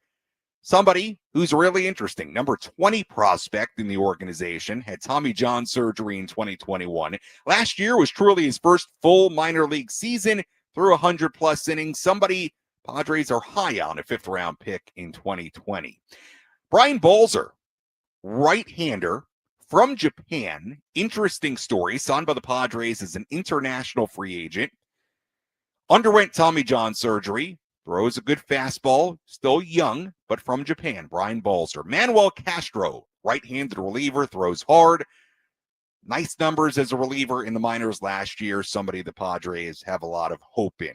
Somebody who's really interesting. Number 20 prospect in the organization, had Tommy John surgery in 2021. Last year was truly his first full minor league season, through 100-plus innings. Somebody Padres are high on, a 5th-round pick in 2020. Brian Balzer, right-hander from Japan. Interesting story. Signed by the Padres as an international free agent. Underwent Tommy John surgery. Throws a good fastball, still young, but from Japan, Brian Balzer. Manuel Castro, right-handed reliever, throws hard. Nice numbers as a reliever in the minors last year, somebody the Padres have a lot of hope in.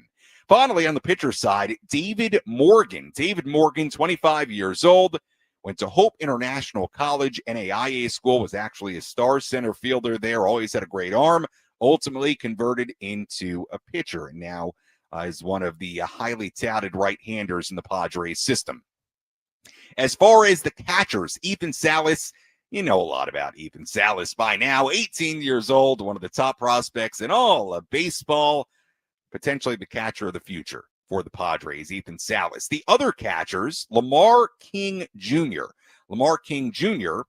Finally, on the pitcher side, David Morgan. David Morgan, 25 years old, went to Hope International College, NAIA school, was actually a star center fielder there, always had a great arm, ultimately converted into a pitcher, and now is one of the highly touted right-handers in the Padres system. As far as the catchers, Ethan Salas, you know a lot about Ethan Salas by now, 18 years old, one of the top prospects in all of baseball, potentially the catcher of the future for the Padres, Ethan Salas. The other catchers, Lamar King Jr. Lamar King Jr.,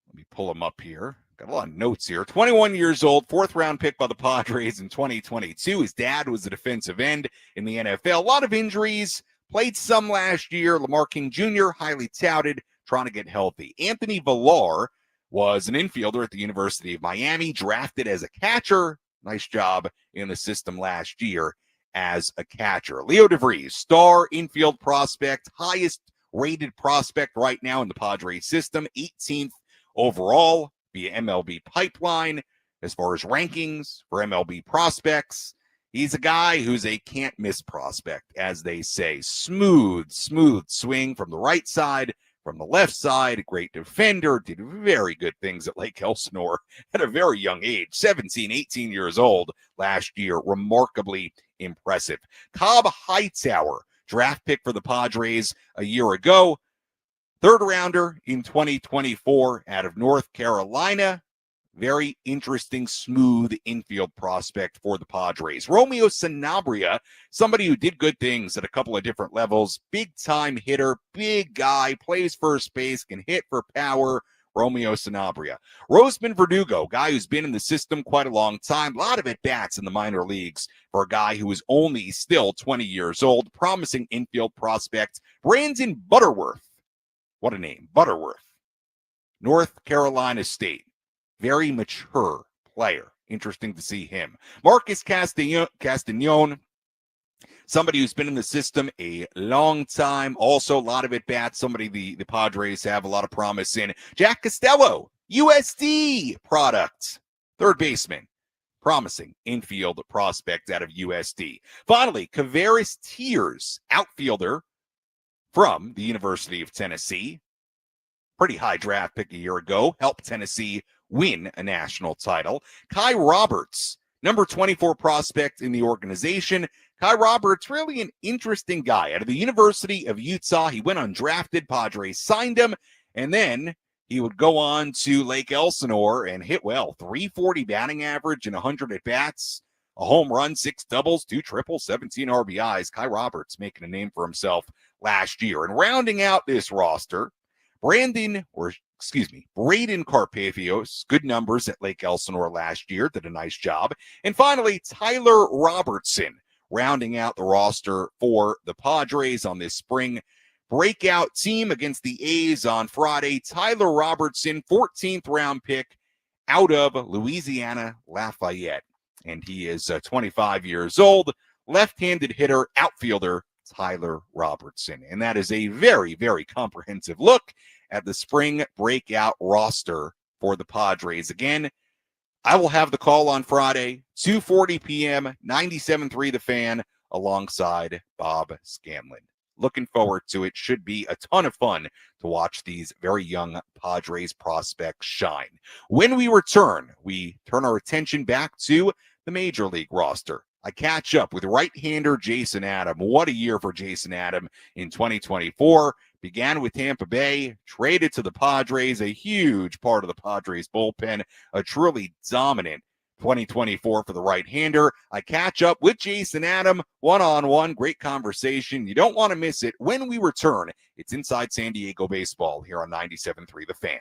let me pull him up here. Got a lot of notes here. 21 years old, 4th-round pick by the Padres in 2022. His dad was a defensive end in the NFL. A lot of injuries. Played some last year. Lamar King Jr., highly touted, trying to get healthy. Anthony Villar was an infielder at the University of Miami, drafted as a catcher. Nice job in the system last year as a catcher. Leo DeVries, star infield prospect, highest rated prospect right now in the Padres system, 18th overall via MLB Pipeline. As far as rankings for MLB prospects, he's a guy who's a can't-miss prospect, as they say. Smooth swing from the right side, from the left side, great defender, did very good things at Lake Elsinore at a very young age, 17, 18 years old last year, remarkably impressive. Cobb Hightower, draft pick for the Padres a year ago, 3rd rounder in 2024 out of North Carolina. Very interesting, smooth infield prospect for the Padres. Romeo Sanabria, somebody who did good things at a couple of different levels. Big-time hitter, big guy, plays first base, can hit for power. Romeo Sanabria. Roseman Verdugo, guy who's been in the system quite a long time. A lot of at-bats in the minor leagues for a guy who is only still 20 years old. Promising infield prospect. Brandon Butterworth. What a name, Butterworth. North Carolina State. Very mature player. Interesting to see him. Marcus Castañon, somebody who's been in the system a long time. Also, a lot of at-bats. Somebody the Padres have a lot of promise in. Jack Costello, USD product. 3rd baseman. Promising infield prospect out of USD. Finally, Kavaris Tears, outfielder from the University of Tennessee. Pretty high draft pick a year ago. Helped Tennessee win a national title. Kai Roberts, number 24 prospect in the organization. Kai Roberts, really an interesting guy. Out of the University of Utah, he went undrafted. Padres signed him, and then he would go on to Lake Elsinore and hit well. 340 batting average and 100 at-bats. A home run, 6 doubles, 2 triples, 17 RBIs. Kai Roberts making a name for himself last year. And rounding out this roster, Braden Carpathios, good numbers at Lake Elsinore last year, did a nice job. And finally, Tyler Robertson, rounding out the roster for the Padres on this spring breakout team against the A's on Friday. Tyler Robertson, 14th round pick out of Louisiana Lafayette. And he is 25 years old, left-handed hitter, outfielder, Tyler Robertson. And that is a very, very comprehensive look at the spring breakout roster for the Padres. Again, I will have the call on Friday, 2:40 p.m., 97.3 The Fan, alongside Bob Scanlon. Looking forward to it. Should be a ton of fun to watch these very young Padres prospects shine. When we return, we turn our attention back to the Major League roster. I catch up with right-hander Jason Adam. What a year for Jason Adam in 2024. Began with Tampa Bay, traded to the Padres, a huge part of the Padres bullpen, a truly dominant 2024 for the right-hander. I catch up with Jason Adam one-on-one. Great conversation. You don't want to miss it. When we return, it's Inside San Diego Baseball here on 97.3 The Fan.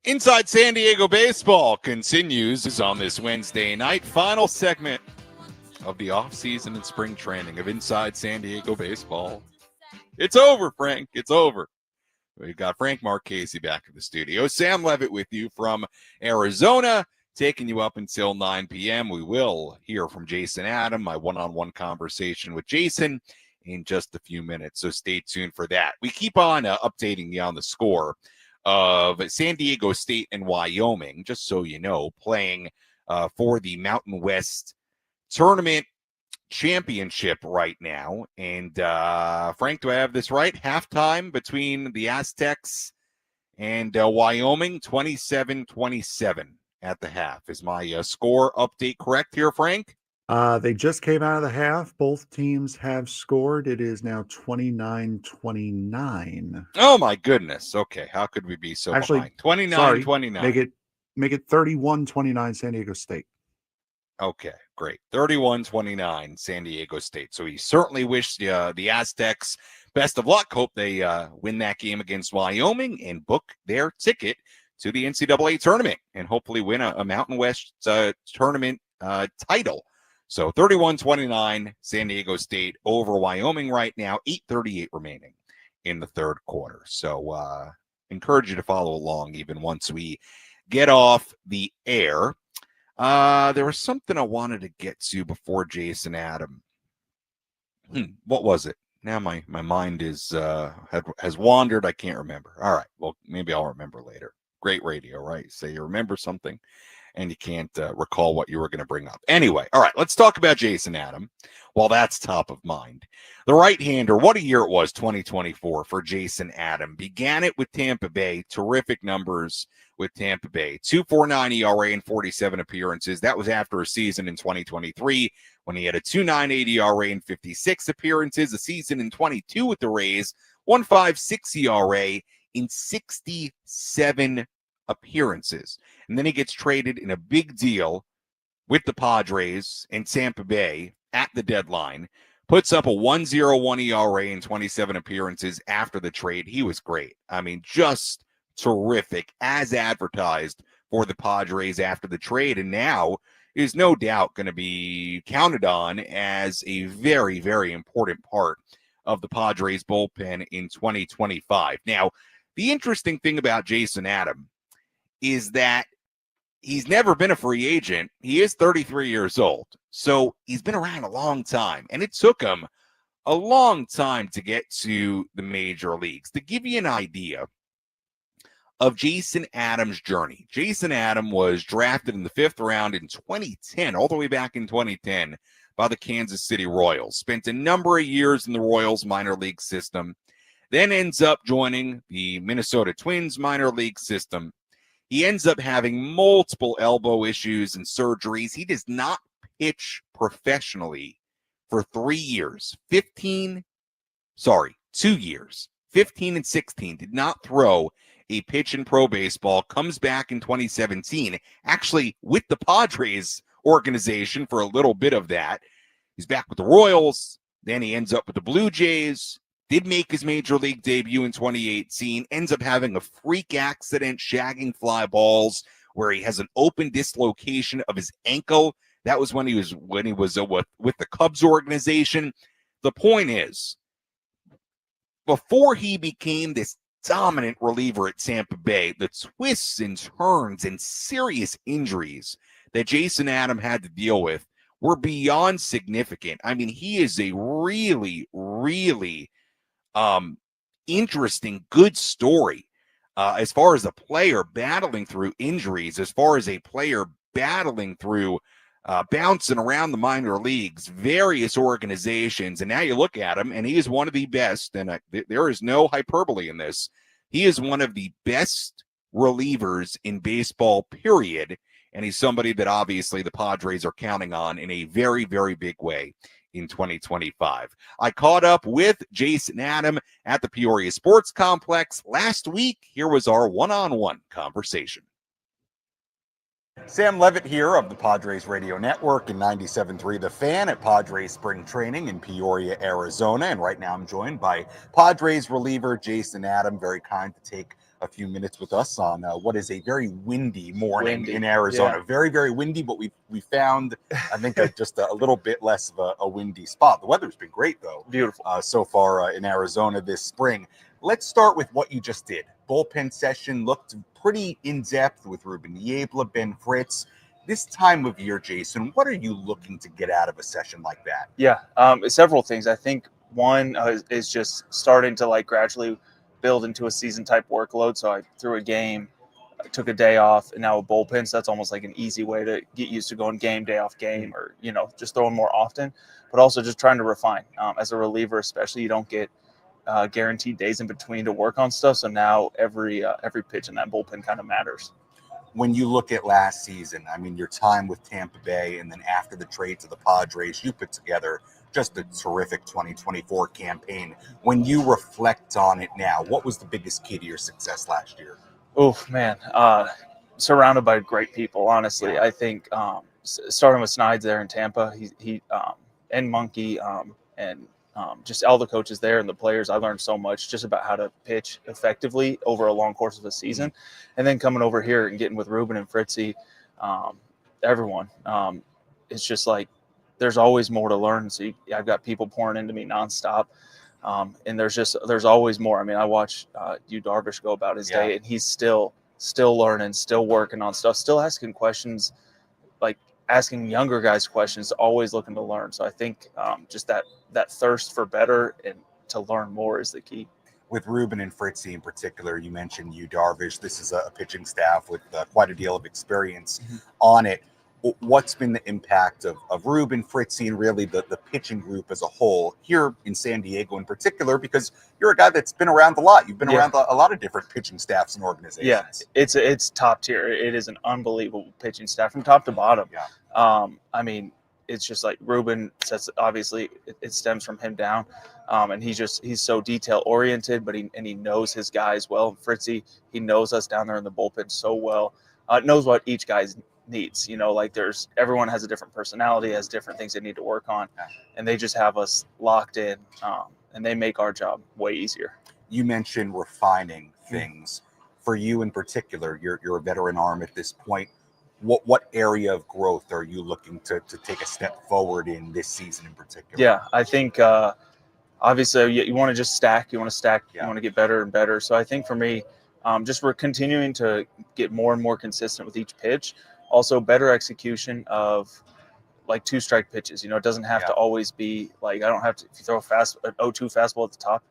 Inside San Diego Baseball continues on this Wednesday night. Final segment of the offseason and spring training of Inside San Diego Baseball. It's over, Frank. It's over. We've got Frank Marchese back in the studio. Sam Levitt with you from Arizona, taking you up until 9 p.m. We will hear from Jason Adam, my one-on-one conversation with Jason in just a few minutes. So stay tuned for that. We keep on updating you on the score of San Diego State and Wyoming, just so you know, playing for the Mountain West Tournament Championship right now. And Frank, do I have this right? Halftime between the Aztecs and Wyoming, 27-27 at the half. Is my score update correct here, Frank? They just came out of the half. Both teams have scored. It is now 29-29. Oh my goodness. Okay, how could we be so Actually, behind? 29-29. Make it 31-29 San Diego State. Okay, great. 31-29 San Diego State. So he certainly wished the Aztecs best of luck. Hope they win that game against Wyoming and book their ticket to the NCAA tournament and hopefully win a Mountain West tournament title. So 31-29 San Diego State over Wyoming right now, 8:38 remaining in the third quarter. So encourage you to follow along even once we get off the air. There was something I wanted to get to before Jason Adam. What was it? Now my mind is has wandered. I can't remember. All right. Well, maybe I'll remember later. Great radio, right? Say you remember something and you can't recall what you were going to bring up. Anyway, all right, let's talk about Jason Adam while that's top of mind. The right-hander, what a year it was, 2024 for Jason Adam. Began it with Tampa Bay, terrific numbers with Tampa Bay. 2.49 ERA in 47 appearances. That was after a season in 2023 when he had a 2.98 ERA in 56 appearances, a season in 22 with the Rays, 1.56 ERA in 67 appearances. And then he gets traded in a big deal with the Padres and Tampa Bay at the deadline, puts up a 1.01 ERA in 27 appearances after the trade. He was great. I mean, just terrific as advertised for the Padres after the trade, and now is no doubt going to be counted on as a very, very important part of the Padres bullpen in 2025. Now, the interesting thing about Jason Adam is that he's never been a free agent. He is 33 years old. So he's been around a long time. And it took him a long time to get to the major leagues. To give you an idea of Jason Adams' journey, Jason Adam was drafted in the 5th round in 2010, all the way back in 2010, by the Kansas City Royals. Spent a number of years in the Royals minor league system. Then ends up joining the Minnesota Twins minor league system. He ends up having multiple elbow issues and surgeries. He does not pitch professionally for 3 years. 2 years. 15 and 16. Did not throw a pitch in pro baseball. Comes back in 2017, actually with the Padres organization for a little bit of that. He's back with the Royals. Then he ends up with the Blue Jays. Did make his major league debut in 2018, ends up having a freak accident, shagging fly balls, where he has an open dislocation of his ankle. That was when he was with the Cubs organization. The point is, before he became this dominant reliever at Tampa Bay, the twists and turns and serious injuries that Jason Adam had to deal with were beyond significant. I mean, he is a really, really interesting, good story as far as a player battling through injuries, as far as a player battling through bouncing around the minor leagues, various organizations. And now you look at him, and he is one of the best, and there is no hyperbole in this. He is one of the best relievers in baseball, period. And he's somebody that obviously the Padres are counting on in a very, very big way in 2025. I caught up with Jason Adam at the Peoria Sports Complex last week. Here was our one-on-one conversation. Sam Levitt here of the Padres Radio Network and 97.3 The Fan at Padres Spring Training in Peoria, Arizona. And right now I'm joined by Padres reliever Jason Adam, very kind to take a few minutes with us on what is a very windy morning in Arizona. Yeah. Very, very windy, but we found, I think, just a little bit less of a windy spot. The weather's been great, though. Beautiful. So far in Arizona this spring. Let's start with what you just did. Bullpen session looked pretty in-depth with Ruben Niebla, Ben Fritz. This time of year, Jason, what are you looking to get out of a session like that? Yeah, several things. I think one is just starting to like gradually build into a season type workload. So I threw a game, I took a day off, and now a bullpen. So that's almost like an easy way to get used to going game, day off game, or, you know, just throwing more often, but also just trying to refine. As a reliever, especially, you don't get guaranteed days in between to work on stuff. So now every pitch in that bullpen kind of matters. When you look at last season, I mean, your time with Tampa Bay, and then after the trade to the Padres, you put together just a terrific 2024 campaign. When you reflect on it now, what was the biggest key to your success last year? Oh, man. Surrounded by great people, honestly. Yeah. I think starting with Snides there in Tampa, he and Monkey and just all the coaches there and the players, I learned so much just about how to pitch effectively over a long course of a season. Mm-hmm. And then coming over here and getting with Ruben and Fritzy, everyone, it's just like there's always more to learn. So I've got people pouring into me nonstop. And there's always more. I mean, I watch Yu Darvish go about his day, and he's still learning, still working on stuff, still asking questions, like asking younger guys questions, always looking to learn. So I think just that thirst for better and to learn more is the key. With Ruben and Fritzy in particular, you mentioned Yu Darvish. This is a pitching staff with quite a deal of experience on it. What's been the impact of Ruben, Fritzy, and really the pitching group as a whole here in San Diego in particular? Because you're a guy that's been around a lot. You've been around a lot of different pitching staffs and organizations. Yeah, it's top tier. It is an unbelievable pitching staff from top to bottom. Yeah. I mean, it's just like Ruben says, obviously it stems from him down. And he's so detail oriented, but he knows his guys well. And Fritzy, he knows us down there in the bullpen so well. Knows what each guy's needs, you know, like everyone has a different personality, has different things they need to work on, and they just have us locked in, and they make our job way easier. You mentioned refining things. For you in particular, you're a veteran arm at this point. What area of growth are you looking to take a step forward in this season in particular? Yeah, I think obviously you want to just stack. You want to stack. You want to get better and better. So I think for me, just we're continuing to get more and more consistent with each pitch. Also, better execution of like 2-strike pitches. You know, it doesn't have to always be like, I don't have to, if you throw an 0-2 fastball at the top,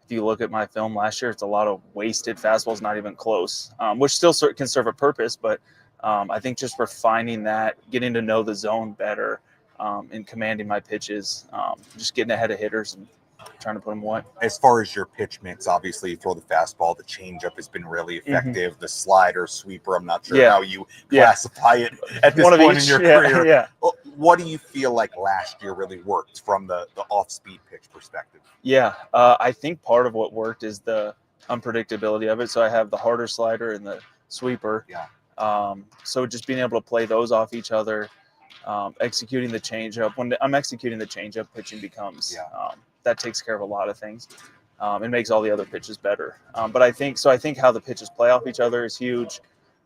if you look at my film last year, it's a lot of wasted fastballs, not even close, which still can serve a purpose. But I think just refining that, getting to know the zone better, and commanding my pitches, just getting ahead of hitters and trying to put them away. As far as your pitch mix, obviously you throw the fastball, the changeup has been really effective. The slider, sweeper, I'm not sure how you classify it at this point in your career. Yeah. What do you feel like last year really worked from the off-speed pitch perspective? Yeah, I think part of what worked is the unpredictability of it. So I have the harder slider and the sweeper. Yeah. So just being able to play those off each other, executing the changeup. When I'm executing the changeup, pitching becomes that takes care of a lot of things. It makes all the other pitches better. But I think how the pitches play off each other is huge,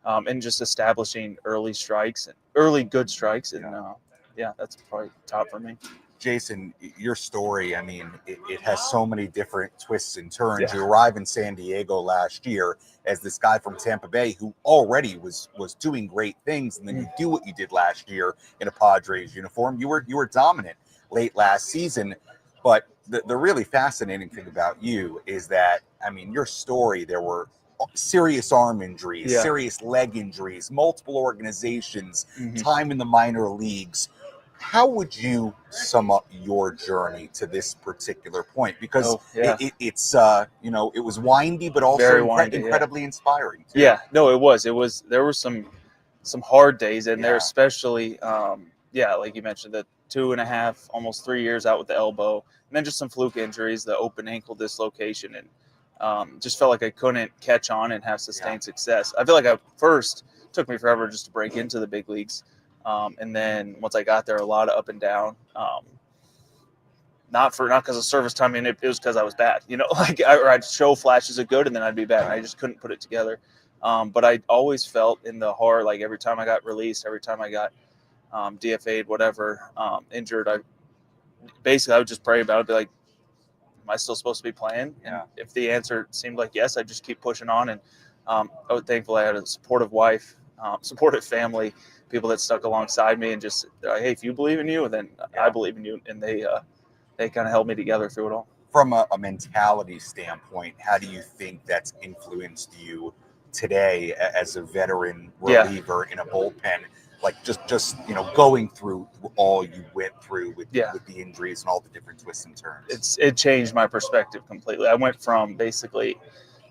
and just establishing early good strikes. And that's probably top for me. Jason, your story, I mean, it has so many different twists and turns. You arrive in San Diego last year as this guy from Tampa Bay who already was doing great things, and then you do what you did last year in a Padres uniform. You were dominant late last season, but the really fascinating thing about you is that, I mean, your story, there were serious arm injuries, serious leg injuries, multiple organizations, time in the minor leagues. How would you sum up your journey to this particular point? Because it's it was windy, but also incredibly inspiring too. Yeah, no, it was. There were some hard days in there, especially like you mentioned, the 2.5, almost 3 years out with the elbow, and then just some fluke injuries, the open ankle dislocation, and just felt like I couldn't catch on and have sustained success. I feel like it took me forever just to break into the big leagues. And then once I got there, a lot of up and down, not because of service time. I mean, it was because I was bad, you know, like I'd show flashes of good and then I'd be bad. And I just couldn't put it together. But I always felt in the heart, like every time I got released, every time I got DFA'd, whatever, injured, I would just pray about it, be like, am I still supposed to be playing? And if the answer seemed like yes, I'd just keep pushing on. And I was thankful I had a supportive wife, supportive family, people that stuck alongside me and just, hey, if you believe in you, then I believe in you. And they they kind of held me together through it all. From a mentality standpoint, how do you think that's influenced you today as a veteran reliever in a bullpen? Like just going through all you went through with the injuries and all the different twists and turns. It changed my perspective completely. I went from basically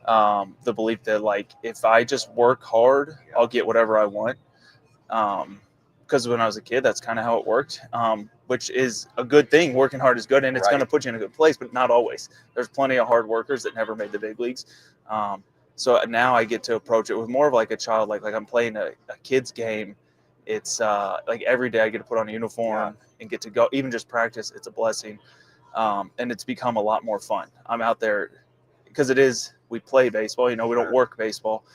the belief that, like, if I just work hard, I'll get whatever I want. Because when I was a kid, that's kind of how it worked, which is a good thing. Working hard is good, and it's going to put you in a good place, but not always. There's plenty of hard workers that never made the big leagues. So now I get to approach it with more of like a child, like I'm playing a kid's game. It's like every day I get to put on a uniform and get to go, even just practice. It's a blessing. And it's become a lot more fun. I'm out there because we play baseball, we don't work baseball.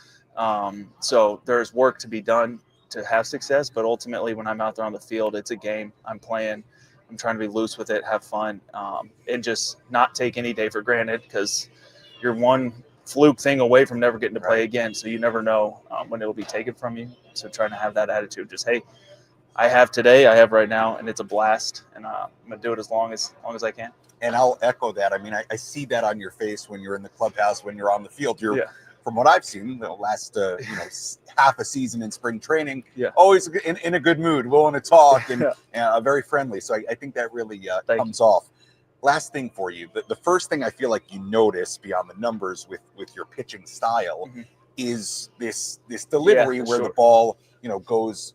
So there's work to be done to have success, but ultimately when I'm out there on the field, it's a game. I'm playing. I'm trying to be loose with it, have fun, and just not take any day for granted, because you're one fluke thing away from never getting to play again. So you never know when it'll be taken from you. So trying to have that attitude, just, hey, I have today, I have right now, and it's a blast, and I'm gonna do it as long as I can. And I'll echo that. I mean, I see that on your face when you're in the clubhouse, when you're on the field. From what I've seen, the last half a season in spring training, always in a good mood, willing to talk, and very friendly. So I think that really comes off. Last thing for you, the first thing I feel like you notice beyond the numbers with your pitching style is this delivery where the ball goes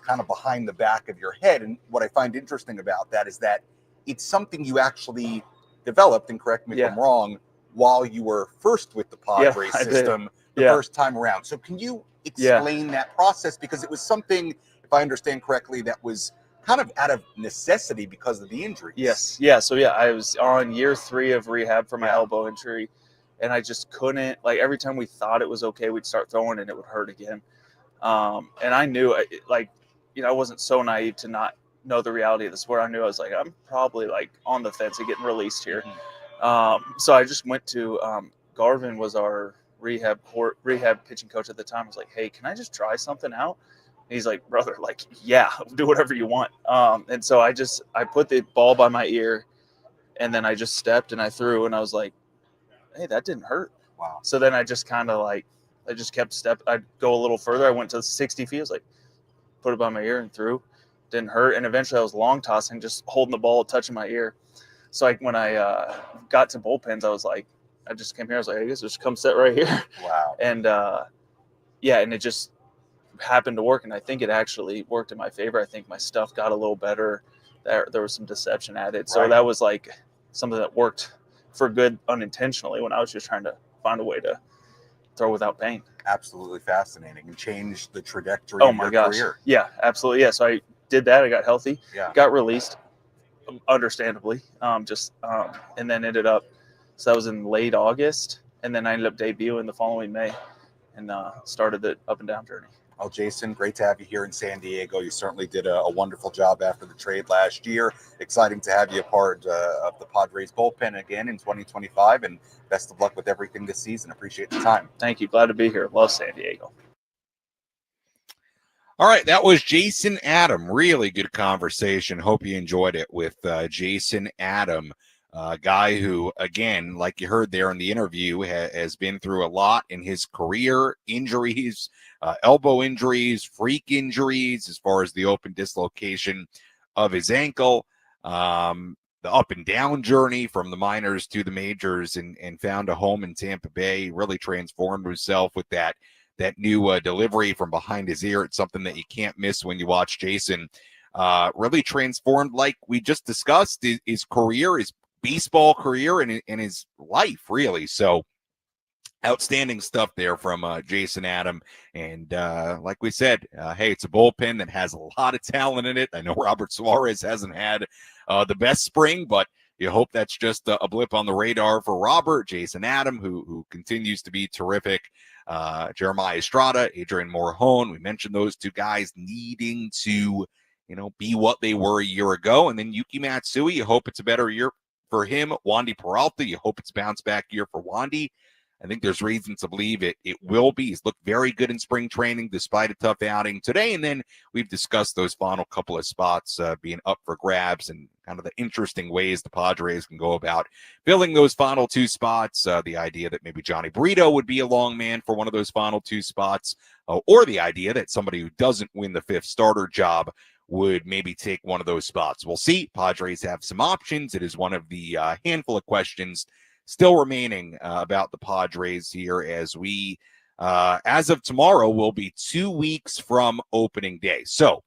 kind of behind the back of your head. And what I find interesting about that is that it's something you actually developed, and correct me if I'm wrong, while you were first with the Padres system the first time around. So can you explain that process? Because it was something, if I understand correctly, that was kind of out of necessity because of the injuries. Yes. Yeah. So I was on year 3 of rehab for my elbow injury, and I just couldn't, like, every time we thought it was okay, we'd start throwing and it would hurt again. And I knew, I wasn't so naive to not know the reality of the sport. I knew I was like, I'm probably like on the fence of getting released here. So I just went to Garvin was our rehab pitching coach at the time. I was like, hey, can I just try something out? And he's like, brother, like, yeah, do whatever you want. And so I put the ball by my ear, and then I just stepped and I threw, and I was like, hey, that didn't hurt. Wow. So then I just kind of I just kept stepping. I'd go a little further. I went to 60 feet. I was like, put it by my ear and threw. Didn't hurt. And eventually I was long tossing, just holding the ball, touching my ear. So when I got to bullpens, I was like, I just came here. I was like, I guess just come sit right here. Wow. And and it just happened to work. And I think it actually worked in my favor. I think my stuff got a little better. There was some deception added. So that was like something that worked for good unintentionally when I was just trying to find a way to throw without pain. Absolutely fascinating, and changed the trajectory of your career. Yeah, absolutely. Yeah. So I did that. I got healthy, got released, understandably, and then ended up, so that was in late August, and then I ended up debuting the following May, and started the up and down journey. Well, Jason, great to have you here in San Diego. You certainly did a wonderful job after the trade last year. Exciting to have you a part of the Padres bullpen again in 2025, and best of luck with everything this season. Appreciate the time. Thank you. Glad to be here. Love San Diego. All right, that was Jason Adam. Really good conversation. Hope you enjoyed it with Jason Adam, a guy who, again, like you heard there in the interview, has been through a lot in his career. Injuries, elbow injuries, freak injuries, as far as the open dislocation of his ankle, the up and down journey from the minors to the majors, and found a home in Tampa Bay. Really transformed himself with that new delivery from behind his ear. It's something that you can't miss when you watch Jason. Really transformed, like we just discussed, his career, his baseball career, and his life, really. So outstanding stuff there from Jason Adam. And like we said, hey, it's a bullpen that has a lot of talent in it. I know Robert Suarez hasn't had the best spring, but you hope that's just a blip on the radar for Robert. Jason Adam, who continues to be terrific. Jeremiah Estrada, Adrian Morjon. We mentioned those two guys needing to, be what they were a year ago. And then Yuki Matsui, you hope it's a better year for him. Wandy Peralta, you hope it's a bounce back year for Wandy. I think there's reason to believe it will be. He's looked very good in spring training despite a tough outing today. And then we've discussed those final couple of spots being up for grabs and kind of the interesting ways the Padres can go about filling those final 2 spots. The idea that maybe Johnny Brito would be a long man for one of those final 2 spots, or the idea that somebody who doesn't win the 5th starter job would maybe take one of those spots. We'll see. Padres have some options. It is one of the handful of questions still remaining about the Padres here as we, as of tomorrow, will be 2 weeks from opening day. So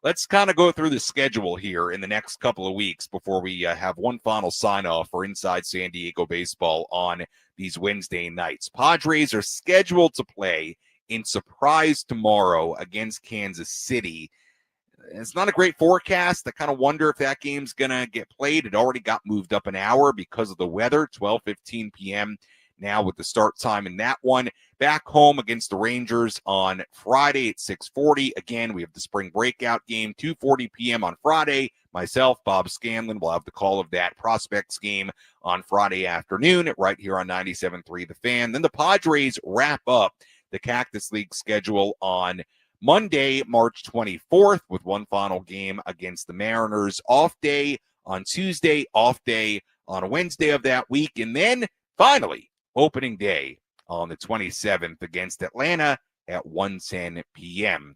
let's kind of go through the schedule here in the next couple of weeks before we have one final sign-off for Inside San Diego Baseball on these Wednesday nights. Padres are scheduled to play in Surprise tomorrow against Kansas City. It's not a great forecast. I kind of wonder if that game's going to get played. It already got moved up an hour because of the weather, 12:15 p.m. now with the start time in that one. Back home against the Rangers on Friday at 6:40. Again, we have the spring breakout game, 2:40 p.m. on Friday. Myself, Bob Scanlon, will have the call of that Prospects game on Friday afternoon right here on 97.3 The Fan. Then the Padres wrap up the Cactus League schedule on Monday, March 24th, with one final game against the Mariners. Off day on Tuesday, off day on Wednesday of that week. And then finally, opening day on the 27th against Atlanta at 1:10 p.m.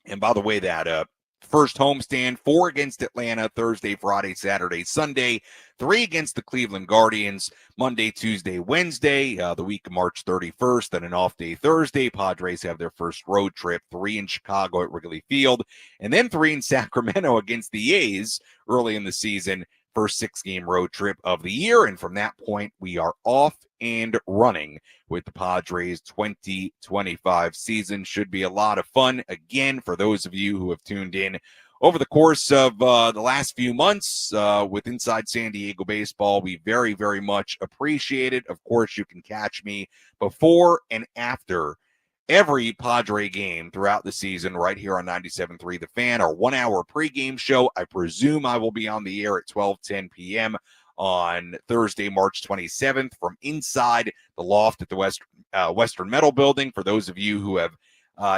And by the way, that first homestand, 4 against Atlanta, Thursday, Friday, Saturday, Sunday, 3 against the Cleveland Guardians, Monday, Tuesday, Wednesday, the week of March 31st, and an off day Thursday. Padres have their first road trip, 3 in Chicago at Wrigley Field, and then 3 in Sacramento against the A's early in the season, first 6-game road trip of the year. And from that point, we are off and running with the Padres 2025 season. Should be a lot of fun. Again, for those of you who have tuned in over the course of the last few months with Inside San Diego Baseball, we very, very much appreciate it. Of course, you can catch me before and after every Padre game throughout the season right here on 97.3 The Fan, our 1-hour pregame show. I presume I will be on the air at 12:10 p.m. on Thursday, March 27th from inside the loft at the Western Metal Building. For those of you who have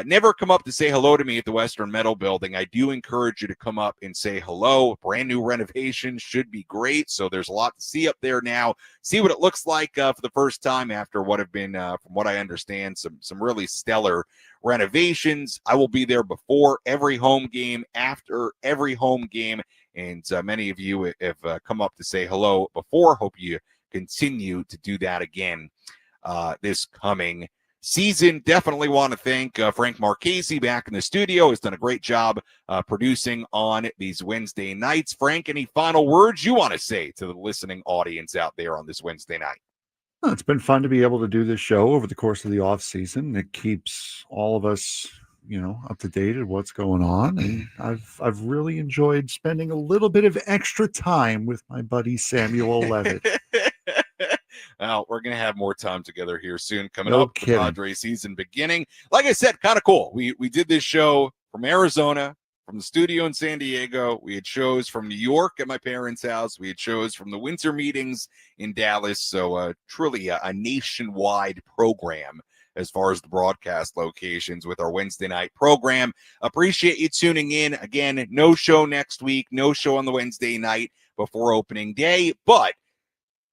never come up to say hello to me at the Western Metal Building, I do encourage you to come up and say hello. Brand new renovation should be great. So there's a lot to see up there now. See what it looks like for the first time after what have been, from what I understand, some really stellar renovations. I will be there before every home game, after every home game. And many of you have come up to say hello before. Hope you continue to do that again this coming season. Definitely want to thank Frank Marchese back in the studio. Has done a great job producing on these Wednesday nights. Frank, any final words you want to say to the listening audience out there on this Wednesday night? Well, it's been fun to be able to do this show over the course of the off season. It keeps all of us, up to date at what's going on. And I've really enjoyed spending a little bit of extra time with my buddy Samuel Levitt. Well, we're going to have more time together here soon coming No up. kidding. The Padres season beginning. Like I said, kind of cool. We did this show from Arizona, from the studio in San Diego. We had shows from New York at my parents' house. We had shows from the winter meetings in Dallas. So truly a nationwide program as far as the broadcast locations with our Wednesday night program. Appreciate you tuning in. Again, no show next week, no show on the Wednesday night before opening day, but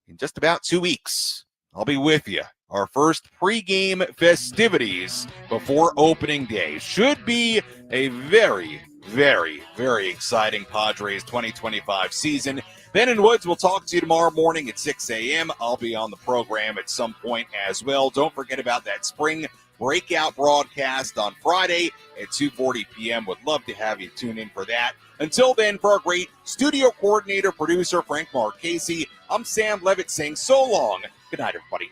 in just about 2 weeks, I'll be with you. Our first pregame festivities before opening day. Should be a very, very, very exciting Padres 2025 season. Ben and Woods will talk to you tomorrow morning at 6 a.m. I'll be on the program at some point as well. Don't forget about that spring breakout broadcast on Friday at 2:40 p.m. Would love to have you tune in for that. Until then, for our great studio coordinator, producer, Frank Marchese, I'm Sam Levitt saying so long. Good night, everybody.